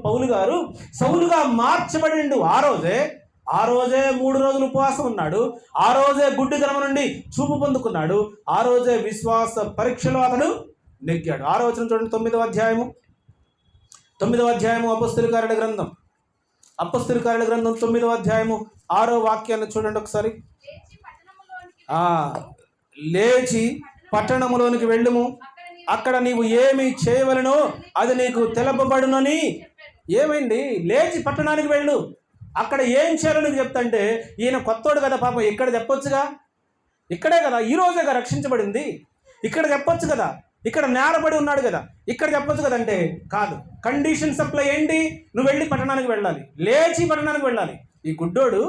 పౌలు గారు సౌలుగా మార్చబడిండు. ఆ రోజే 3 రోజులు ఉపవాసం ఉన్నాడు. ఆ రోజే గుడ్డితనం నుండి చూపు పొందుకున్నాడు. ఆ రోజే విశ్వాస పరీక్షలో అతడు నెగ్గాడు. 6వ వచనం చూడండి. 9వ అధ్యాయము అపొస్తలుల కార్యాల గ్రంథం 9వ అధ్యాయము 6వ వాక్యాన్ని చూడండి ఒకసారి. లేచి పట్టణములోనికి వెళ్ళుము, అక్కడ నీవు ఏమి చేయవలనో అది నీకు తెలపబడునని. ఏమైంది? లేచి పట్టణానికి వెళ్ళు, అక్కడ ఏం చేయాలో నీకు చెప్తాంటే, ఈయన కొత్తోడు కదా పాపం, ఇక్కడ చెప్పొచ్చుగా, ఇక్కడే కదా ఈరోజేగా రక్షించబడింది, ఇక్కడ చెప్పొచ్చు కదా, ఇక్కడ నేరపడి ఉన్నాడు కదా, ఇక్కడ చెప్పొచ్చు కదంటే కాదు. కండిషన్ సప్లై ఏంటి? నువ్వు వెళ్ళి పట్టణానికి వెళ్ళాలి, లేచి పట్టణానికి వెళ్ళాలి. ఈ గుడ్డోడు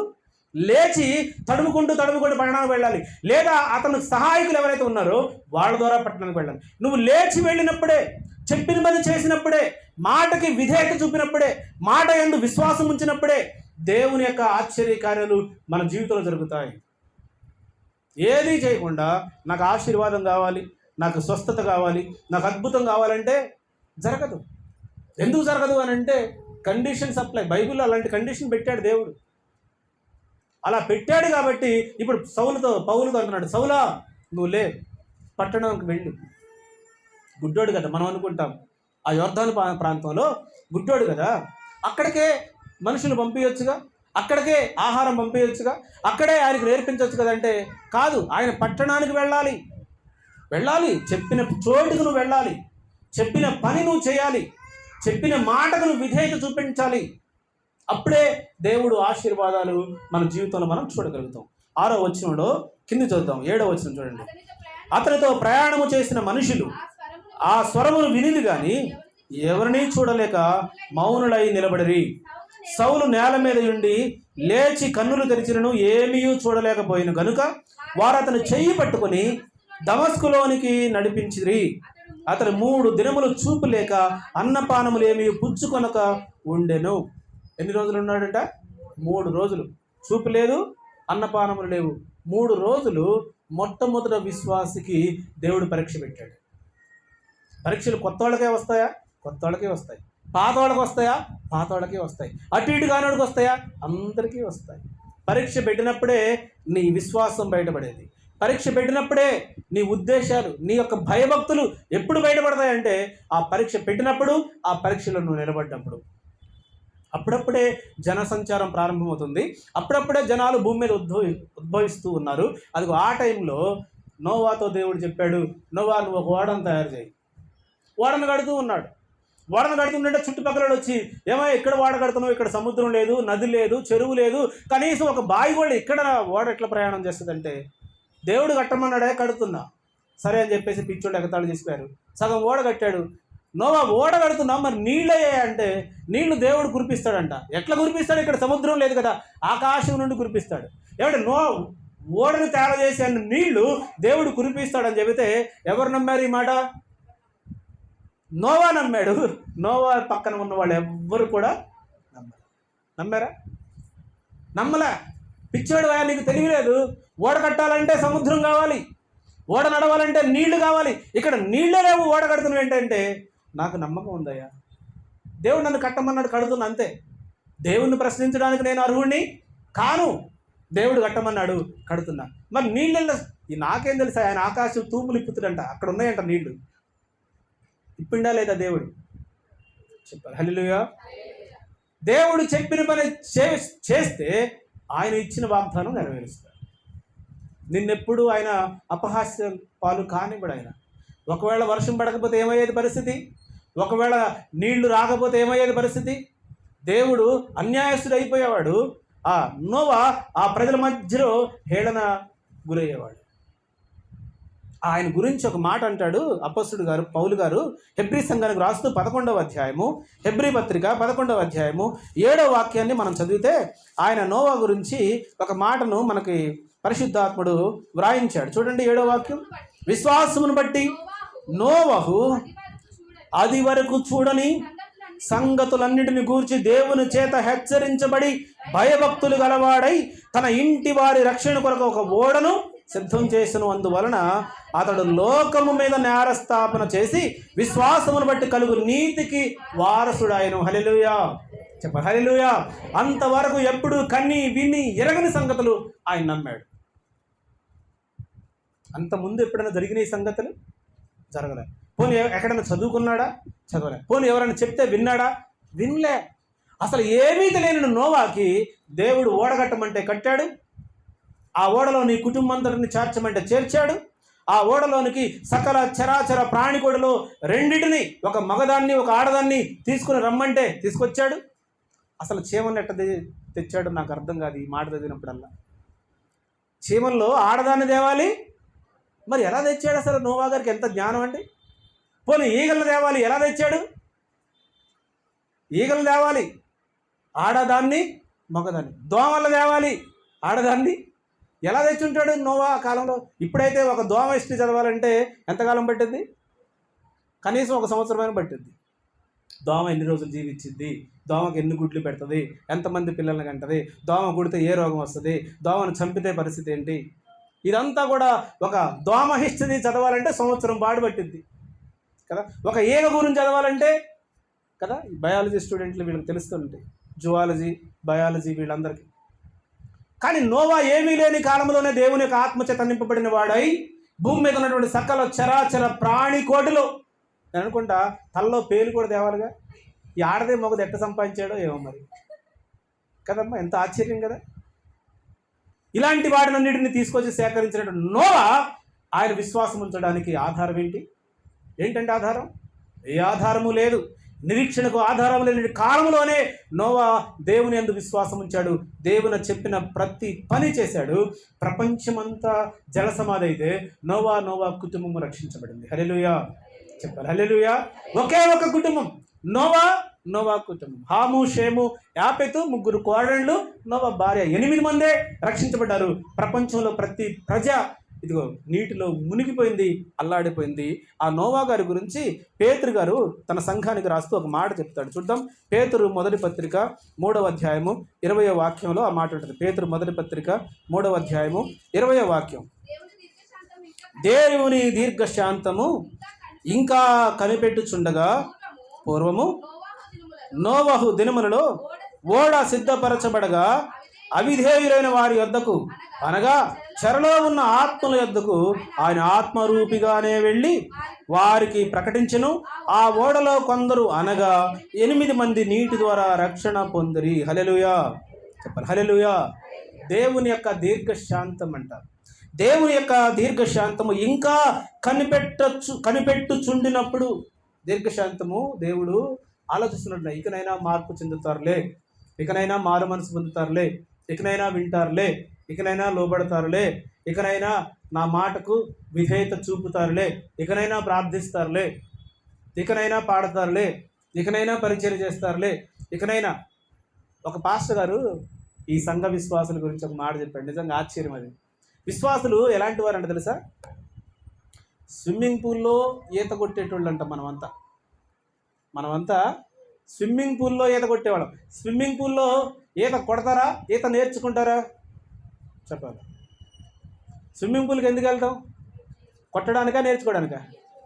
లేచి తడుముకుంటూ పట్టణానికి వెళ్ళాలి, లేదా అతను సహాయకులు ఎవరైతే ఉన్నారో వాళ్ళ ద్వారా పట్టణానికి వెళ్ళాలి. నువ్వు లేచి వెళ్ళినప్పుడే, చెప్పిన పని చేసినప్పుడే, మాటకి విధేయత చూపినప్పుడే, మాట యందు విశ్వాసం ఉంచినప్పుడే దేవుని యొక్క ఆశ్చర్య కార్యాలు మన జీవితంలో జరుగుతాయి. ఏదీ చేయకుండా నాకు ఆశీర్వాదం కావాలి, నాకు స్వస్థత కావాలి, నాకు అద్భుతం కావాలంటే జరగదు. ఎందుకు జరగదు అని అంటే కండిషన్ సప్లై. బైబిల్లో అలాంటి కండిషన్ పెట్టాడు దేవుడు. అలా పెట్టాడు కాబట్టి ఇప్పుడు పౌలుతో అంటున్నాడు, సౌలా నువ్వు లే, పట్టణంకి వెళ్ళు. గుడ్డోడు కదా, మనం అనుకుంటాం ఆ యొర్దాను ప్రాంతంలో గుడ్డోడు కదా, అక్కడికే మనుషులు పంపించచ్చుగా, అక్కడికే ఆహారం పంపించచ్చుగా, అక్కడే ఆయనకు నేర్పించవచ్చు కదంటే కాదు. ఆయన పట్టణానికి వెళ్ళాలి. చెప్పిన చోటుకు నువ్వు వెళ్ళాలి, చెప్పిన పని నువ్వు చేయాలి, చెప్పిన మాటకు నువ్వు విధేయత చూపించాలి. అప్పుడే దేవుడు ఆశీర్వాదాలు మన జీవితంలో మనం చూడగలుగుతాం. 6వ వచనంలో కింది చూద్దాం. 7వ వచనం చూడండి. అతనితో ప్రయాణము చేసిన మనుషులు ఆ స్వరమును వినిది గాని ఎవరినీ చూడలేక మౌనులై నిలబడిరి. సౌలు నేల మీద ఉండి లేచి కన్నులు తెరిచినను ఏమీ చూడలేకపోయిన గనుక వారు అతను చెయ్యి పట్టుకొని దమస్కులోనికి నడిపించిరి. అతను 3 దినములు చూపు లేక అన్నపానములు ఏమీ పుచ్చుకొనక ఉండెను. ఎన్ని రోజులు ఉన్నాడంట? 3 రోజులు. చూపు లేదు, అన్నపానములు లేవు. 3 రోజులు మొట్టమొదట విశ్వాసికి దేవుడు పరీక్ష పెట్టాడు. పరీక్షలు కొత్త వాళ్ళకే వస్తాయా? కొత్త వాళ్ళకే వస్తాయి. పాత వాళ్ళకి వస్తాయా? పాత వాళ్ళకే వస్తాయి. అటు ఇటు కానివాడికి వస్తాయా? అందరికీ వస్తాయి. పరీక్ష పెట్టినప్పుడే నీ విశ్వాసం బయటపడేది. పరీక్ష పెట్టినప్పుడే నీ ఉద్దేశాలు, నీ యొక్క భయభక్తులు ఎప్పుడు బయటపడతాయంటే ఆ పరీక్ష పెట్టినప్పుడు, ఆ పరీక్షలో నువ్వు నిలబడ్డప్పుడు. అప్పుడప్పుడే జనసంచారం ప్రారంభమవుతుంది. అప్పుడప్పుడే జనాలు భూమి మీద ఉద్భవిస్తూ ఉన్నారు. అది ఆ టైంలో నోవాతో దేవుడు చెప్పాడు, నోవా నువ్వు ఒక ఓడను తయారు చేయి. ఓడను కడుతూ ఉన్నాడు. ఓడను కడుతుంటే చుట్టుపక్కల వచ్చి, ఏమో ఎక్కడ ఓడ కడుతున్నావు, ఇక్కడ సముద్రం లేదు, నది లేదు, చెరువు లేదు, కనీసం ఒక బావి కూడా ఇక్కడ ఓడ ఎట్లా ప్రయాణం చేస్తుందంటే, దేవుడు కట్టమన్నాడే కడుతున్నా సరే అని చెప్పేసి పిచ్చోడు ఎగతాళి చేసిపోయారు. సగం ఓడ కట్టాడు. నోవా ఓడ కడుతున్నావు, మరి నీళ్ళయ్యాయి అంటే నీళ్లు దేవుడు కురిపిస్తాడంట. ఎట్లా కురిపిస్తాడు? ఇక్కడ సముద్రం లేదు కదా, ఆకాశం నుండి కురిపిస్తాడు. ఏమంటే ఓడను తయారు చేసే నీళ్లు దేవుడు కురిపిస్తాడని చెబితే ఎవరు నమ్మారు ఈ మాట? నోవా నమ్మాడు. నోవా పక్కన ఉన్న వాళ్ళు ఎవ్వరు కూడా నమ్మారా? నమ్మలే. పిచ్చోడు, నీకు తెలియలేదు. ఓడ కట్టాలంటే సముద్రం కావాలి, ఓడ నడవాలంటే నీళ్లు కావాలి, ఇక్కడ నీళ్ళే లేవు, ఓడ కడుతున్నావు ఏంటంటే నాకు నమ్మకం ఉందయ్యా, దేవుడు నన్ను కట్టమన్నాడు, కడుతున్నా అంతే. దేవుణ్ణి ప్రశ్నించడానికి నేను అర్హుడిని కాను. దేవుడు కట్టమన్నాడు, కడుతున్నా. మరి నీళ్ళల్లో నాకేం తెలుసా? ఆయన ఆకాశం తూములు ఇప్పుతుడంట, అక్కడ ఉన్నాయంట నీళ్లు. ఇప్పిండా లేదా దేవుడు? చెప్పారు. హల్లెలూయా. దేవుడు చెప్పిన పని చేస్తే ఆయన ఇచ్చిన వాగ్దానం నెరవేరుస్తాడు. నిన్నెప్పుడు ఆయన అపహాస్య పాలు కానివ్వడు. ఆయన ఒకవేళ వర్షం పడకపోతే ఏమయ్యేది పరిస్థితి? ఒకవేళ నీళ్లు రాకపోతే ఏమయ్యేది పరిస్థితి? దేవుడు అన్యాయస్తుడు అయిపోయేవాడు. నోవా ఆ ప్రజల మధ్యలో హేళన గురయ్యేవాడు. ఆయన గురించి ఒక మాట అంటాడు అపొస్తలుడు గారు పౌలు గారు హెబ్రీ సంఘానికి రాస్తూ 11వ అధ్యాయము, హెబ్రీ పత్రిక 11వ అధ్యాయము 7వ వాక్యాన్ని మనం చదివితే ఆయన నోవా గురించి ఒక మాటను మనకి పరిశుద్ధాత్ముడు వ్రాయించాడు. చూడండి 7వ వాక్యం. విశ్వాసమును బట్టి నోవహు అది వరకు చూడని సంగతులన్నిటిని గూర్చి దేవుని చేత హెచ్చరించబడి భయభక్తులు గలవాడై తన ఇంటి వారి రక్షణ కొరకు ఒక ఓడను సిద్ధం చేసిన అందువలన అతడు లోకము మీద నేరస్థాపన చేసి విశ్వాసమును బట్టి కలుగు నీతికి వారసుడాయను. హల్లెలూయా చెప్పారు. హల్లెలూయా. అంతవరకు ఎప్పుడు కన్ని విని ఎరగని సంగతులు ఆయన నమ్మాడు. అంతకుముందు ఎప్పుడైనా జరిగిన ఈ సంగతులు జరగలే. పోనీ ఎక్కడైనా చదువుకున్నాడా? చదవలే. పోనీ ఎవరైనా చెప్తే విన్నాడా? వినలే. అసలు ఏమీ తెలియని నోవాకి దేవుడు ఓడగట్టమంటే కట్టాడు. ఆ ఓడలో నీ కుటుంబంతటిని చేర్చమంటే చేర్చాడు. ఆ ఓడలోనికి సకల చరాచర ప్రాణికోడిలో రెండిటిని, ఒక మగదాన్ని ఒక ఆడదాన్ని తీసుకుని రమ్మంటే తీసుకొచ్చాడు. అసలు చీమను ఎట్ట తెచ్చాడు నాకు అర్థం కాదు ఈ మాట చదివినప్పుడల్లా. చీమల్లో ఆడదాన్ని తేవాలి, మరి ఎలా తెచ్చాడు? అసలు నోవా గారికి ఎంత జ్ఞానం అండి. పోనీ ఈగలను తేవాలి, ఎలా తెచ్చాడు? ఈగలు తేవాలి, ఆడదాన్ని మగదాన్ని. దోమలు తేవాలి, ఆడదాన్ని. ఎలా తెచ్చుంటాడు నోవా కాలంలో? ఇప్పుడైతే ఒక దోమ హిస్టరీ చదవాలంటే ఎంతకాలం పట్టింది? కనీసం 1 సంవత్సరమైన పట్టింది. దోమ ఎన్ని రోజులు జీవించింది, దోమకి ఎన్ని గుడ్లు పెడుతుంది, ఎంతమంది పిల్లల్ని కంటది, దోమ కుడితే ఏ రోగం వస్తుంది, దోమను చంపితే పరిస్థితి ఏంటి, ఇదంతా కూడా ఒక దోమ హిస్టరీ చదవాలంటే సంవత్సరం పాటు పట్టింది కదా. ఒక ఈగ గురించి చదవాలంటే కదా, బయాలజీ స్టూడెంట్లు వీళ్ళకి తెలుస్తుంటాయి, జువాలజీ బయాలజీ వీళ్ళందరికీ. కానీ నోవా ఏమీ లేని కాలంలోనే దేవుని యొక్క ఆత్మచేత నింపబడిన వాడై భూమి మీద ఉన్నటువంటి సకల చరాచర ప్రాణి కోటిలో, నేను అనుకుంటా తల్లో పేరు కూడా తేవాలిగా. ఈ ఆడదే మొగది ఎట్ట సంపాదించాడో ఏమో మరి కదమ్మా, ఎంత ఆశ్చర్యం కదా. ఇలాంటి వాటినన్నిటిని తీసుకొచ్చి సేకరించినటువంటి నోవా ఆయన విశ్వాసం ఉంచడానికి ఆధారం ఏంటంటే ఆధారం? ఏ ఆధారము లేదు. నిరీక్షణకు ఆధారం లేని కాలంలోనే నోవా దేవుని యందు విశ్వాసం ఉంచాడు. దేవుని చెప్పిన ప్రతి పని చేశాడు. ప్రపంచమంతా జలసమాధి అయితే నోవా కుటుంబం రక్షించబడింది. హల్లెలూయా చెప్పాలి. హల్లెలూయా. ఒకే ఒక కుటుంబం, నోవా కుటుంబం. హాము, షేము, యాపెతు, 3 కోడళ్ళు, నోవా భార్య, 8 మందే రక్షించబడ్డారు. ప్రపంచంలో ప్రతి ప్రజ ఇదిగో నీటిలో మునిగిపోయింది, అల్లాడిపోయింది. ఆ నోవా గారి గురించి పేతురు గారు తన సంఘానికి రాస్తూ ఒక మాట చెప్తాడు. చూద్దాం. పేతురు మొదటి పత్రిక 3వ అధ్యాయము 20వ వాక్యంలో ఆ మాట ఉంటుంది. పేతురు మొదటి పత్రిక 3వ అధ్యాయము 20వ వాక్యం. దేవుని దీర్ఘశాంతము ఇంకా కనిపెట్టుచుండగా పూర్వము నోవహు దినములలో ఓడ సిద్ధపరచబడగా అవిధేయులైన వారి యొద్దకు, అనగా చెరలో ఉన్న ఆత్మల యొద్దకు ఆయన ఆత్మరూపిగానే వెళ్ళి వారికి ప్రకటించెను. ఆ ఓడలో కొందరు, అనగా 8 మంది నీటి ద్వారా రక్షణ పొందిరి. హల్లెలూయా చెప్పాలి. హల్లెలూయా. దేవుని యొక్క దీర్ఘశాంతం అంటారు. దేవుని యొక్క దీర్ఘశాంతము ఇంకా కనిపెట్టుచుండినప్పుడు, దీర్ఘశాంతము దేవుడు ఆలోచిస్తున్నట్టు, ఇకనైనా మార్పు చెందుతారులే, ఇకనైనా మారు మనసు పొందుతారులే, ఇకనైనా వింటారులే, ఇకనైనా లోబడతారులే, ఇకనైనా నా మాటకు విధేయత చూపుతారులే, ఇకనైనా ప్రార్థిస్తారులే, ఇకనైనా పాడతారులే, ఇకనైనా పరిచయం చేస్తారులే, ఇకనైనా. ఒక పాస్టర్ గారు ఈ సంఘ విశ్వాసుల గురించి ఒక మాట చెప్పాడు. నిజంగా ఆశ్చర్యం అది. విశ్వాసులు ఎలాంటి వారు అంటే తెలుసా? స్విమ్మింగ్ పూల్లో ఈత కొట్టేటోళ్ళు అంట. మనమంతా స్విమ్మింగ్ పూల్లో ఈత కొట్టేవాళ్ళం. స్విమ్మింగ్ పూల్లో ఈత కొడతారా, ఈత నేర్చుకుంటారా చెప్పాలి. స్విమ్మింగ్ పూల్కి ఎందుకు వెళ్తాం? కొట్టడానికా, నేర్చుకోవడానికా?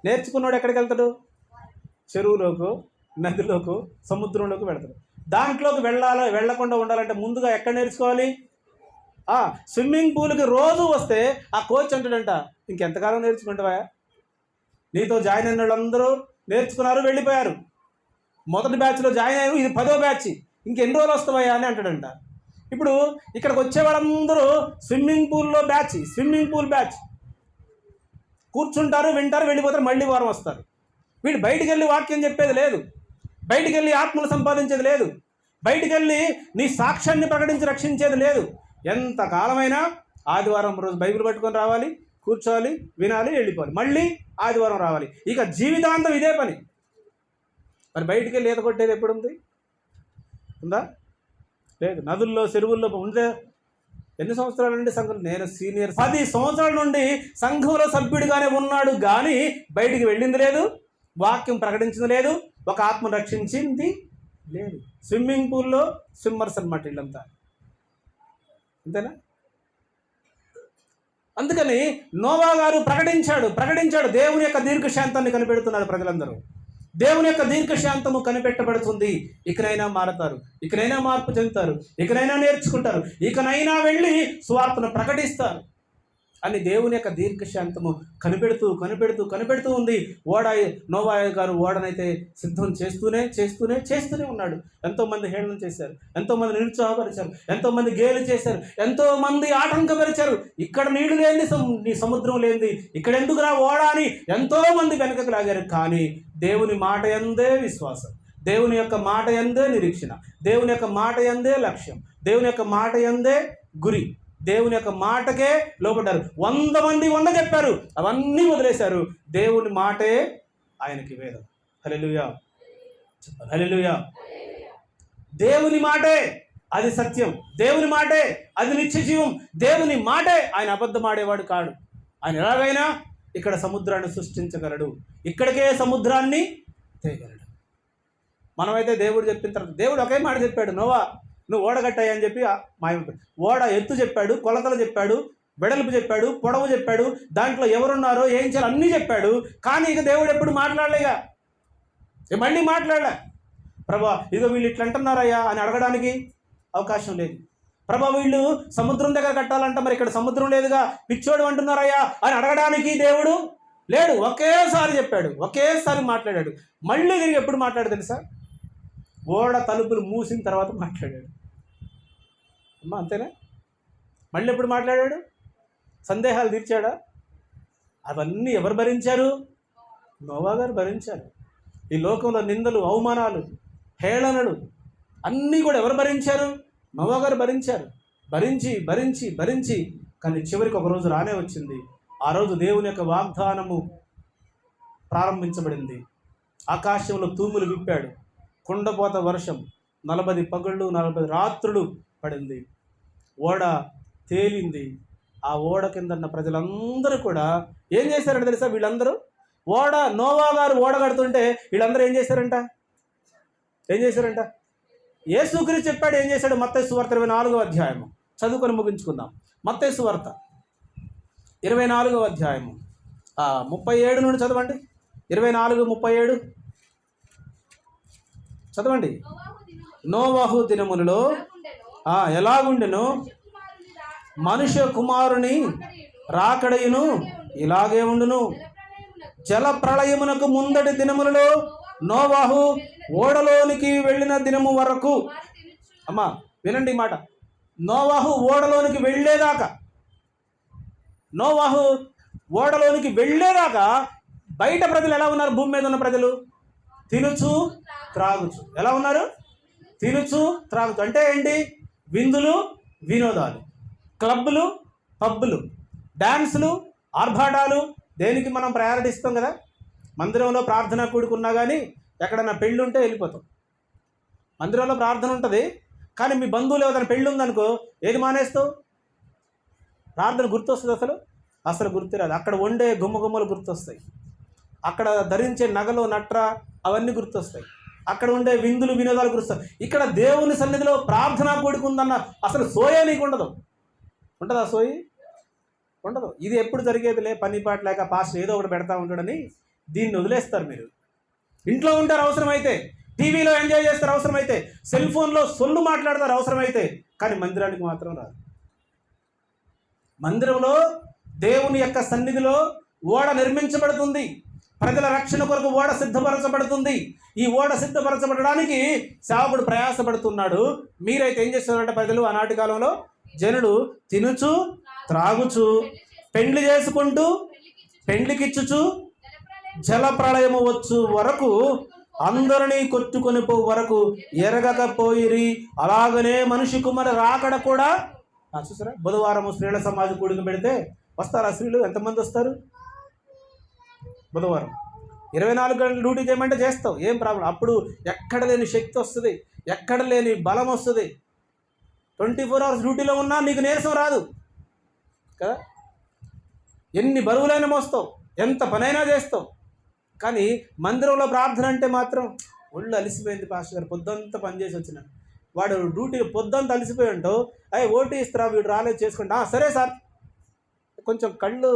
నేర్చుకున్నాడు ఎక్కడికి వెళ్తాడు? చెరువులోకు, నదిలోకు, సముద్రంలోకి వెళ్తాడు. దాంట్లోకి వెళ్ళకుండా ఉండాలంటే ముందుగా ఎక్కడ నేర్చుకోవాలి? స్విమ్మింగ్ పూల్కి రోజు వస్తే ఆ కోచ్ అంటాడంట, ఇంకెంతకాలం నేర్చుకుంటావా? నీతో జాయిన్ అయిన వాళ్ళందరూ నేర్చుకున్నారు, వెళ్ళిపోయారు. మొదటి బ్యాచ్లో జాయిన్ అయ్యారు, ఇది 10వ బ్యాచ్, ఇంకెన్ని రోజులు వస్తావయ్యా అని అంటాడంట. ఇప్పుడు ఇక్కడికి వచ్చే వాళ్ళందరూ స్విమ్మింగ్ పూల్ బ్యాచ్ కూర్చుంటారు, వింటారు, వెళ్ళిపోతారు, మళ్ళీ వారం వస్తారు. వీళ్ళు బయటికి వెళ్ళి వాక్యం చెప్పేది లేదు, బయటికి వెళ్ళి ఆత్మలు సంపాదించేది లేదు. బయటికి వెళ్ళి నీ సాక్ష్యాన్ని ప్రకటించి రక్షించేది లేదు. ఎంత కాలమైనా ఆదివారం రోజు బైబిల్ పట్టుకొని రావాలి, కూర్చోవాలి, వినాలి, వెళ్ళిపోవాలి, మళ్ళీ ఆదివారం రావాలి, ఇక జీవితాంతం ఇదే పని. మరి బయటికి వెళ్ళి ఈత కొట్టేది ఎప్పుడు ఉంది? ఉందా? లేదు. నదుల్లో, చెరువుల్లో ఉందే. ఎన్ని సంవత్సరాల నుండి సంఘం? నేను సీనియర్ 10 సంవత్సరాల నుండి సంఘంలో సభ్యుడిగానే ఉన్నాడు, కానీ బయటికి వెళ్ళింది లేదు, వాక్యం ప్రకటించింది లేదు, ఒక ఆత్మను రక్షించింది లేదు. స్విమ్మింగ్ పూల్లో స్విమ్మర్స్ అన్నమాట వీళ్ళంతా, అంతేనా? అందుకని నోవా గారు ప్రకటించాడు దేవుని యొక్క దీర్ఘశాంతాన్ని కనిపెడుతున్నారు ప్రజలందరూ. దేవుని యొక్క దీర్ఘశాంతము కనిపెట్టబడుతుంది. ఇకనైనా మారతారు, ఇకనైనా మార్పు చెందుతారు, ఇకనైనా నేర్చుకుంటారు, ఇకనైనా వెళ్ళి సువార్తను ప్రకటిస్తారు అని దేవుని యొక్క దీర్ఘశాంతము కనిపెడుతూ ఉంది. నోవా గారు ఓడనైతే సిద్ధం చేస్తూనే ఉన్నాడు. ఎంతోమంది హేళన చేశారు, ఎంతోమంది నిరుత్సాహపరిచారు, ఎంతోమంది గేలు చేశారు, ఎంతోమంది ఆటంకపరిచారు. ఇక్కడ నీళ్లు లేని నీ సముద్రం లేనిది ఇక్కడ ఎందుకురా ఓడ అని ఎంతోమంది వెనకకు లాగారు. కానీ దేవుని మాట యందే విశ్వాసం, దేవుని యొక్క మాట యందే నిరీక్షణ, దేవుని యొక్క మాట యందే లక్ష్యం, దేవుని యొక్క మాట యందే గురి, దేవుని యొక్క మాటకే లోపడ్డారు. 100 మంది 100 చెప్పారు, అవన్నీ వదిలేశారు. దేవుని మాటే ఆయనకి వేదం. హల్లెలూయా, చెప్పాలి హల్లెలూయా. దేవుని మాటే అది సత్యం, దేవుని మాటే అది నిత్య జీవం, దేవుని మాటే. ఆయన అబద్ధమాడేవాడు కాడు. ఆయన ఎలాగైనా ఇక్కడ సముద్రాన్ని సృష్టించగలడు, ఇక్కడికే సముద్రాన్ని తేగలడు. మనమైతే దేవుడు చెప్పిన తర్వాత దేవుడు ఒకే మాట చెప్పాడు, నోవా నువ్వు ఓడగట్టాయి అని చెప్పి ఓడ ఎత్తు చెప్పాడు, కొలతలు చెప్పాడు, వెడల్పు చెప్పాడు, పొడవు చెప్పాడు, దాంట్లో ఎవరున్నారో ఏం చేయాలి అన్నీ చెప్పాడు. కానీ ఇక దేవుడు ఎప్పుడు మాట్లాడలేగా, మళ్ళీ మాట్లాడలే. ప్రభా ఇక వీళ్ళు ఇట్లా అంటున్నారయ్యా అని అడగడానికి అవకాశం లేదు. ప్రభా వీళ్ళు సముద్రం దగ్గర కట్టాలంట, మరి ఇక్కడ సముద్రం లేదుగా, పిచ్చోడు అంటున్నారయ్యా అని అడగడానికి దేవుడు లేడు. ఒకేసారి చెప్పాడు, ఒకేసారి మాట్లాడాడు. మళ్ళీ తిరిగి ఎప్పుడు మాట్లాడు తెలుసా? ఓడ తలుపులు మూసిన తర్వాత మాట్లాడాడు. అమ్మా అంతేనా? మళ్ళీ ఎప్పుడు మాట్లాడాడు? సందేహాలు తీర్చాడా? అవన్నీ ఎవరు భరించారు? నోవా గారు భరించారు. ఈ లోకంలో నిందలు, అవమానాలు, హేళనలు అన్నీ కూడా ఎవరు భరించారు? నోవా గారు భరించారు. భరించి కానీ చివరికి ఒక రోజు రానే వచ్చింది. ఆ రోజు దేవుని యొక్క వాగ్దానము ప్రారంభించబడింది. ఆకాశంలో తూములు విప్పాడు, కుండపోత వర్షం, 40 పగళ్ళు 40 రాత్రులు పడింది. ఓడ తేలింది. ఆ ఓడ కింద ఉన్న ప్రజలందరూ కూడా ఏం చేశారంటే తెలుసా? వీళ్ళందరూ నోవా గారు ఓడ కడుతుంటే వీళ్ళందరూ ఏం చేశారంట? యేసుక్రీస్తు చెప్పాడు. ఏం చేశాడు? మత్తయి సువార్త 24వ అధ్యాయము చదువుకొని ముగించుకుందాం. మత్తయి సువార్త 24వ అధ్యాయము 37 నుండి చదవండి. 24:37 చదవండి. నోవహు దినములలో ఎలాగుండెను, మనుష్య కుమారుని రాకడయును ఇలాగే ఉండును. జల ప్రళయమునకు ముందటి దినములలో నోవహు ఓడలోనికి వెళ్ళిన దినము వరకు. అమ్మా వినండి మాట. నోవహు ఓడలోనికి వెళ్ళేదాకా బయట ప్రజలు ఎలా ఉన్నారు? భూమి మీద ఉన్న ప్రజలు తినుచు త్రాగుచు. ఎలా ఉన్నారు? తినుచు త్రాగుచు. అంటే ఏంటి? విందులు, వినోదాలు, క్లబ్బులు, పబ్బులు, డ్యాన్సులు, ఆర్భాటాలు. దేనికి మనం ప్రయారిటీ ఇస్తాం కదా? మందిరంలో ప్రార్థన కూడుకున్నా కానీ ఎక్కడన్నా పెళ్ళి ఉంటే వెళ్ళిపోతాం. మందిరంలో ప్రార్థన ఉంటుంది, కానీ మీ బంధువులు ఏదైనా పెళ్ళి ఉందనుకో ఏది మానేస్తావు? ప్రార్థన గుర్తొస్తుంది? అసలు గుర్తురాదు. అక్కడ వండే గుమ్మగుమ్మలు గుర్తొస్తాయి, అక్కడ ధరించే నగలు, నట్ర అవన్నీ గుర్తొస్తాయి, అక్కడ ఉండే విందులు, వినోదాలు గుర్తొస్తాయి. ఇక్కడ దేవుని సన్నిధిలో ప్రార్థన కూడుకుందన్న అసలు సోయే నీకు ఉంటుందా? సోయి ఉండదు. ఇది ఎప్పుడు జరిగేదిలే, పని పాట లేక పాస్టర్ ఏదో ఒకటి పెడతా ఉంటాడని దీన్ని వదిలేస్తారు. మీరు ఇంట్లో ఉంటారు అవసరమైతే, టీవీలో ఎంజాయ్ చేస్తారు అవసరమైతే, సెల్ ఫోన్లో సొల్లు మాట్లాడతారు అవసరమైతే, కానీ మందిరానికి మాత్రం రాదు. మందిరంలో దేవుని యొక్క సన్నిధిలో ఓడ నిర్మించబడుతుంది. ప్రజల రక్షణ కొరకు ఓడ సిద్ధపరచబడుతుంది. ఈ ఓడ సిద్ధపరచబడడానికి సేవకుడు ప్రయాసపడుతున్నాడు. మీరైతే ఏం చేస్తున్నారంటే ప్రజలు ఆనాటి కాలంలో జనులు తినుచు త్రాగుచు పెండ్లి చేసుకుంటూ పెండ్లికిచ్చుచు జల ప్రళయము వచ్చు వరకు అందరినీ కొట్టుకొని పో వరకు ఎరగకపోయిరి. అలాగనే మనిషి కుమారుని రాకడ కూడా. చూసారా, బుధవారం స్త్రీల సమాజ కూడిక పెడితే వస్తారా స్త్రీలు? ఎంతమంది వస్తారు? బుధవారం 24 గంటలు డ్యూటీ చేయమంటే చేస్తావు, ఏం ప్రాబ్లం. అప్పుడు ఎక్కడ లేని శక్తి వస్తుంది, ఎక్కడ లేని బలం వస్తుంది. 24 అవర్స్ డ్యూటీలో ఉన్నా నీకు నీరసం రాదు కదా. ఎన్ని బరువులైనా మోస్తావు, ఎంత పనైనా చేస్తావు. కానీ మందిరంలో ప్రార్థన అంటే మాత్రం ఒళ్ళు అలిసిపోయింది పాస్టర్ గారు, పొద్దంతా పనిచేసి వచ్చిన వాడు డ్యూటీ పొద్దంతా అలిసిపోయి ఉంటావు. ఓటీ ఇస్తారా, వీడు రాలేదు చేసుకుంటా, సరే సార్ కొంచెం కళ్ళు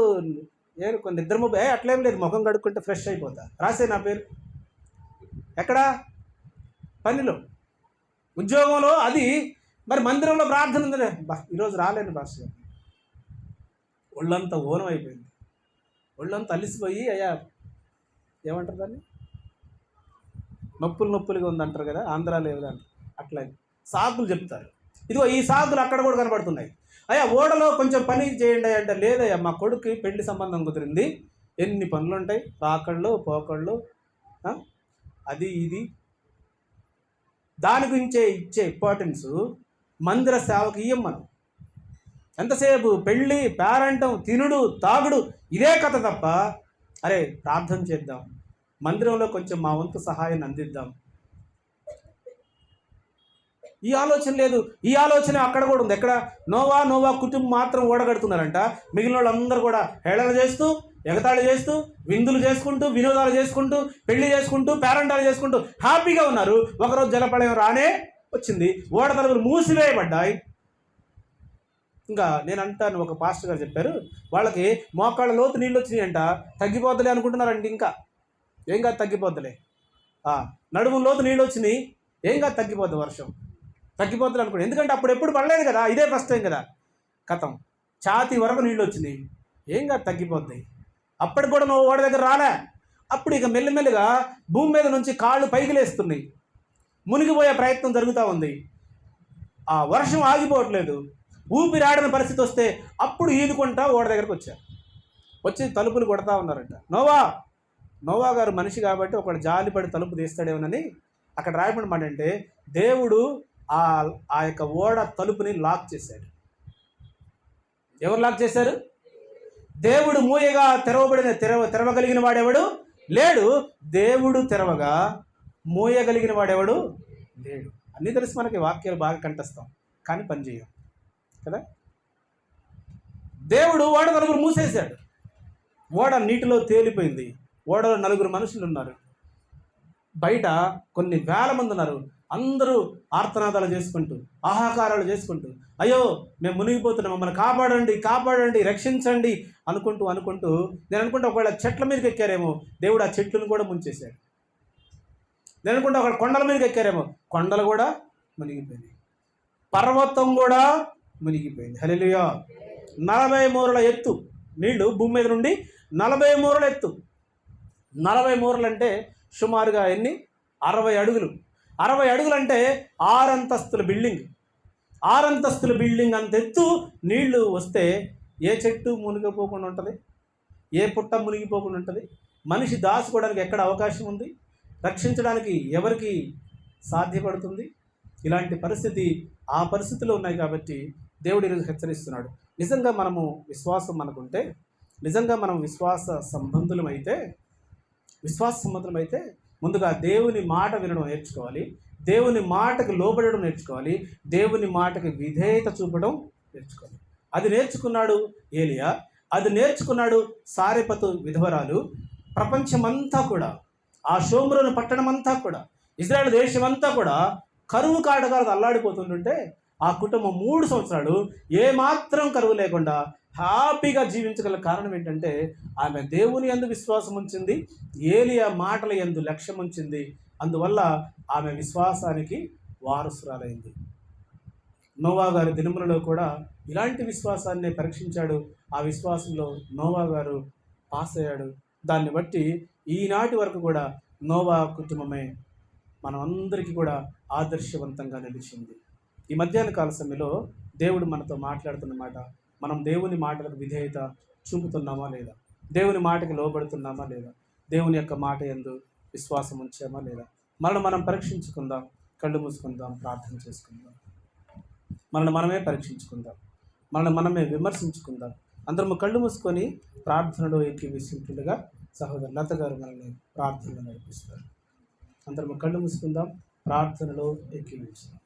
కొన్ని నిద్రమో అట్లేం లేదు, ముఖం కడుక్కుంటే ఫ్రెష్ అయిపోతా, రాసే నా పేరు. ఎక్కడా? పనిలో, ఉద్యోగంలో. అది మరి మందిరంలో ప్రార్థన ఉందనే ఈరోజు రాలేను పాస్టర్ గారు, ఒళ్ళంతా ఓనం అయిపోయింది, ఒళ్ళంతా అలిసిపోయి అయ్యా ఏమంటారు దాన్ని, నొప్పులుగా ఉందంటారు కదా, ఆంధ్రాలో ఏదంటారు అట్లా సాకులు చెప్తారు. ఇదిగో ఈ సాకులు అక్కడ కూడా కనబడుతున్నాయి. అయ్యా ఓడలో కొంచెం పని చేయండి అంటే, లేదయ్యా మా కొడుకు పెళ్లి సంబంధం కుదిరింది, ఎన్ని పనులు ఉంటాయి, రాకళ్ళు పోకళ్ళు, అది ఇది. దాని గురించే ఇచ్చే ఇంపార్టెన్సు మందిర సేవకు ఇయ్యం మనం. ఎంతసేపు పెళ్ళి, పేరంటం, తినుడు, తాగుడు, ఇదే కథ తప్ప అరే ప్రార్థన చేద్దాం, మందిరంలో కొంచెం మా వంతు సహాయాన్ని అందిద్దాం, ఈ ఆలోచన లేదు. ఈ ఆలోచన అక్కడ కూడా ఉంది. ఎక్కడ? నోవా కుటుంబం మాత్రం ఓడగడుతున్నారంట. మిగిలిన వాళ్ళందరూ కూడా హేళన చేస్తూ, ఎగతాళి చేస్తూ, విందులు చేసుకుంటూ, వినోదాలు చేసుకుంటూ, పెళ్లి చేసుకుంటూ, పేరంటాలు చేసుకుంటూ హ్యాపీగా ఉన్నారు. ఒకరోజు జలప్రళయం రానే వచ్చింది, ఓడ తలుపులు మూసివేయబడ్డాయి. ఇంకా నేను అంటాను, ఒక పాస్టర్ గారు చెప్పారు, వాళ్ళకి మోకాళ్ళ లోతు నీళ్ళు వచ్చినాయి అంట, తగ్గిపోద్దలే అనుకుంటున్నారండి. ఇంకా ఏం కాదు, తగ్గిపోద్దలే. నడుము లోతు నీళ్ళు వచ్చినాయి, ఏం కాదు, తగ్గిపోద్ది, వర్షం తగ్గిపోద్దులు అనుకోండి. ఎందుకంటే అప్పుడు ఎప్పుడు పడలేదు కదా, ఇదే ఫస్ట్ టైం కదా. కథం ఛాతీ వరకు నీళ్ళు వచ్చినాయి, ఏం కాదు, తగ్గిపోద్ది. అప్పటికి కూడా నువ్వు ఓడ దగ్గర రాలే. అప్పుడు ఇక మెల్లిమెల్లిగా భూమి మీద నుంచి కాళ్ళు పైకి లేస్తున్నాయి, మునిగిపోయే ప్రయత్నం జరుగుతూ ఉంది. ఆ వర్షం ఆగిపోవట్లేదు, ఊపిరాడని పరిస్థితి వస్తే అప్పుడు ఈదుకుంటా ఓడ దగ్గరకు వచ్చి తలుపులు కొడతా ఉన్నారంట. నోవా గారు మనిషి కాబట్టి ఒకడు జాలిపడి తలుపు తీస్తాడేమోనని అక్కడ రాయబడి అంటే దేవుడు ఆ యొక్క ఓడ తలుపుని లాక్ చేశాడు. ఎవరు లాక్ చేశారు? దేవుడు మూయగా తెరవగలిగిన వాడెవడు లేడు. దేవుడు తెరవగా మూయగలిగిన వాడెవడు లేడు. అన్నీ తెలిసి మనకి వాక్యాలు బాగా కంఠస్థం, కానీ పనిచేయం కదా. దేవుడు ఓడ తలుపులు మూసేశాడు, ఓడ నీటిలో తేలిపోయింది. ఓడలో 4 మనుషులు ఉన్నారు, బయట కొన్ని వేల మంది ఉన్నారు. అందరూ ఆర్తనాదాలు చేసుకుంటూ, ఆహాకారాలు చేసుకుంటూ, అయ్యో మేము మునిగిపోతున్నాం, మమ్మల్ని కాపాడండి, రక్షించండి అనుకుంటూ నేను అనుకుంటా ఒకవేళ చెట్ల మీదకి ఎక్కారేమో, దేవుడు ఆ చెట్లను కూడా ముంచేశాడు. నేను అనుకుంటా ఒకవేళ కొండల మీదకి ఎక్కారేమో, కొండలు కూడా మునిగిపోయినాయి, పర్వతం కూడా మునిగిపోయింది. హల్లెలూయా. 40 మూరల ఎత్తు నీళ్లు భూమి మీద నుండి, 40 మూరల ఎత్తు. 40 మూరలు అంటే సుమారుగా ఎన్ని? 60 అడుగులు. 60 అడుగులు అంటే 6 అంతస్తుల బిల్డింగ్. 6 అంతస్తుల బిల్డింగ్ అంత ఎత్తు నీళ్లు వస్తే ఏ చెట్టు మునిగిపోకుండా ఉంటుంది, ఏ పుట్ట మునిగిపోకుండా ఉంటుంది? మనిషి దాచుకోవడానికి ఎక్కడ అవకాశం ఉంది? రక్షించడానికి ఎవరికి సాధ్యపడుతుంది? ఇలాంటి పరిస్థితి, ఆ పరిస్థితులు ఉన్నాయి కాబట్టి దేవుడు ఈరోజు హెచ్చరిస్తున్నాడు. నిజంగా మనము విశ్వాసం మనకుంటే, నిజంగా మనం విశ్వాస సంబంధులమైతే ముందుగా దేవుని మాట వినడం నేర్చుకోవాలి, దేవుని మాటకు లోబడడం నేర్చుకోవాలి, దేవుని మాటకి విధేయత చూపడం నేర్చుకోవాలి. అది నేర్చుకున్నాడు ఏలియా, అది నేర్చుకున్నాడు సారెపతు విధవరాలు. ప్రపంచమంతా కూడా, ఆ షోమ్రోను పట్టణమంతా కూడా, ఇజ్రాయెల్ దేశమంతా కూడా కరువు కాటకాలకు అల్లాడిపోతుంటుంటే ఆ కుటుంబం 3 సంవత్సరాలు ఏమాత్రం కరువు లేకుండా హ్యాపీగా జీవించగల కారణం ఏంటంటే ఆమె దేవుని యందు విశ్వాసం ఉంచింది, ఏలియా మాటల యందు లక్ష్యం ఉంచింది. అందువల్ల ఆమె విశ్వాసానికి వారసురాలైంది. నోవా గారి దినములలో కూడా ఇలాంటి విశ్వాసాన్ని పరీక్షించాడు. ఆ విశ్వాసంలో నోవా గారు పాస్ అయ్యాడు. దాన్ని బట్టి ఈనాటి వరకు కూడా నోవా కుటుంబమే మనం అందరికీ కూడా ఆదర్శవంతంగా నిలిచింది. ఈ మధ్యాహ్న కాల సమయంలో దేవుడు మనతో మాట్లాడుతున్న మాట, మనం దేవుని మాటలకు విధేయత చూపుతున్నామా లేదా? దేవుని మాటకి లోబడుతున్నామా లేదా? దేవుని యొక్క మాట యందు విశ్వాసం ఉంచామా లేదా? మనం పరీక్షించుకుందాం. కళ్ళు మూసుకుందాం, ప్రార్థన చేసుకుందాం. మనమే పరీక్షించుకుందాం, మనమే విమర్శించుకుందాం. అందరము కళ్ళు మూసుకొని ప్రార్థనలో ఏకీవిస్తుంటుండగా సహోదరు లత గారు మనల్ని ప్రార్థనలో నడిపిస్తారు. అందరము కళ్ళు మూసుకుందాం, ప్రార్థనలో ఏకీవించుదాం.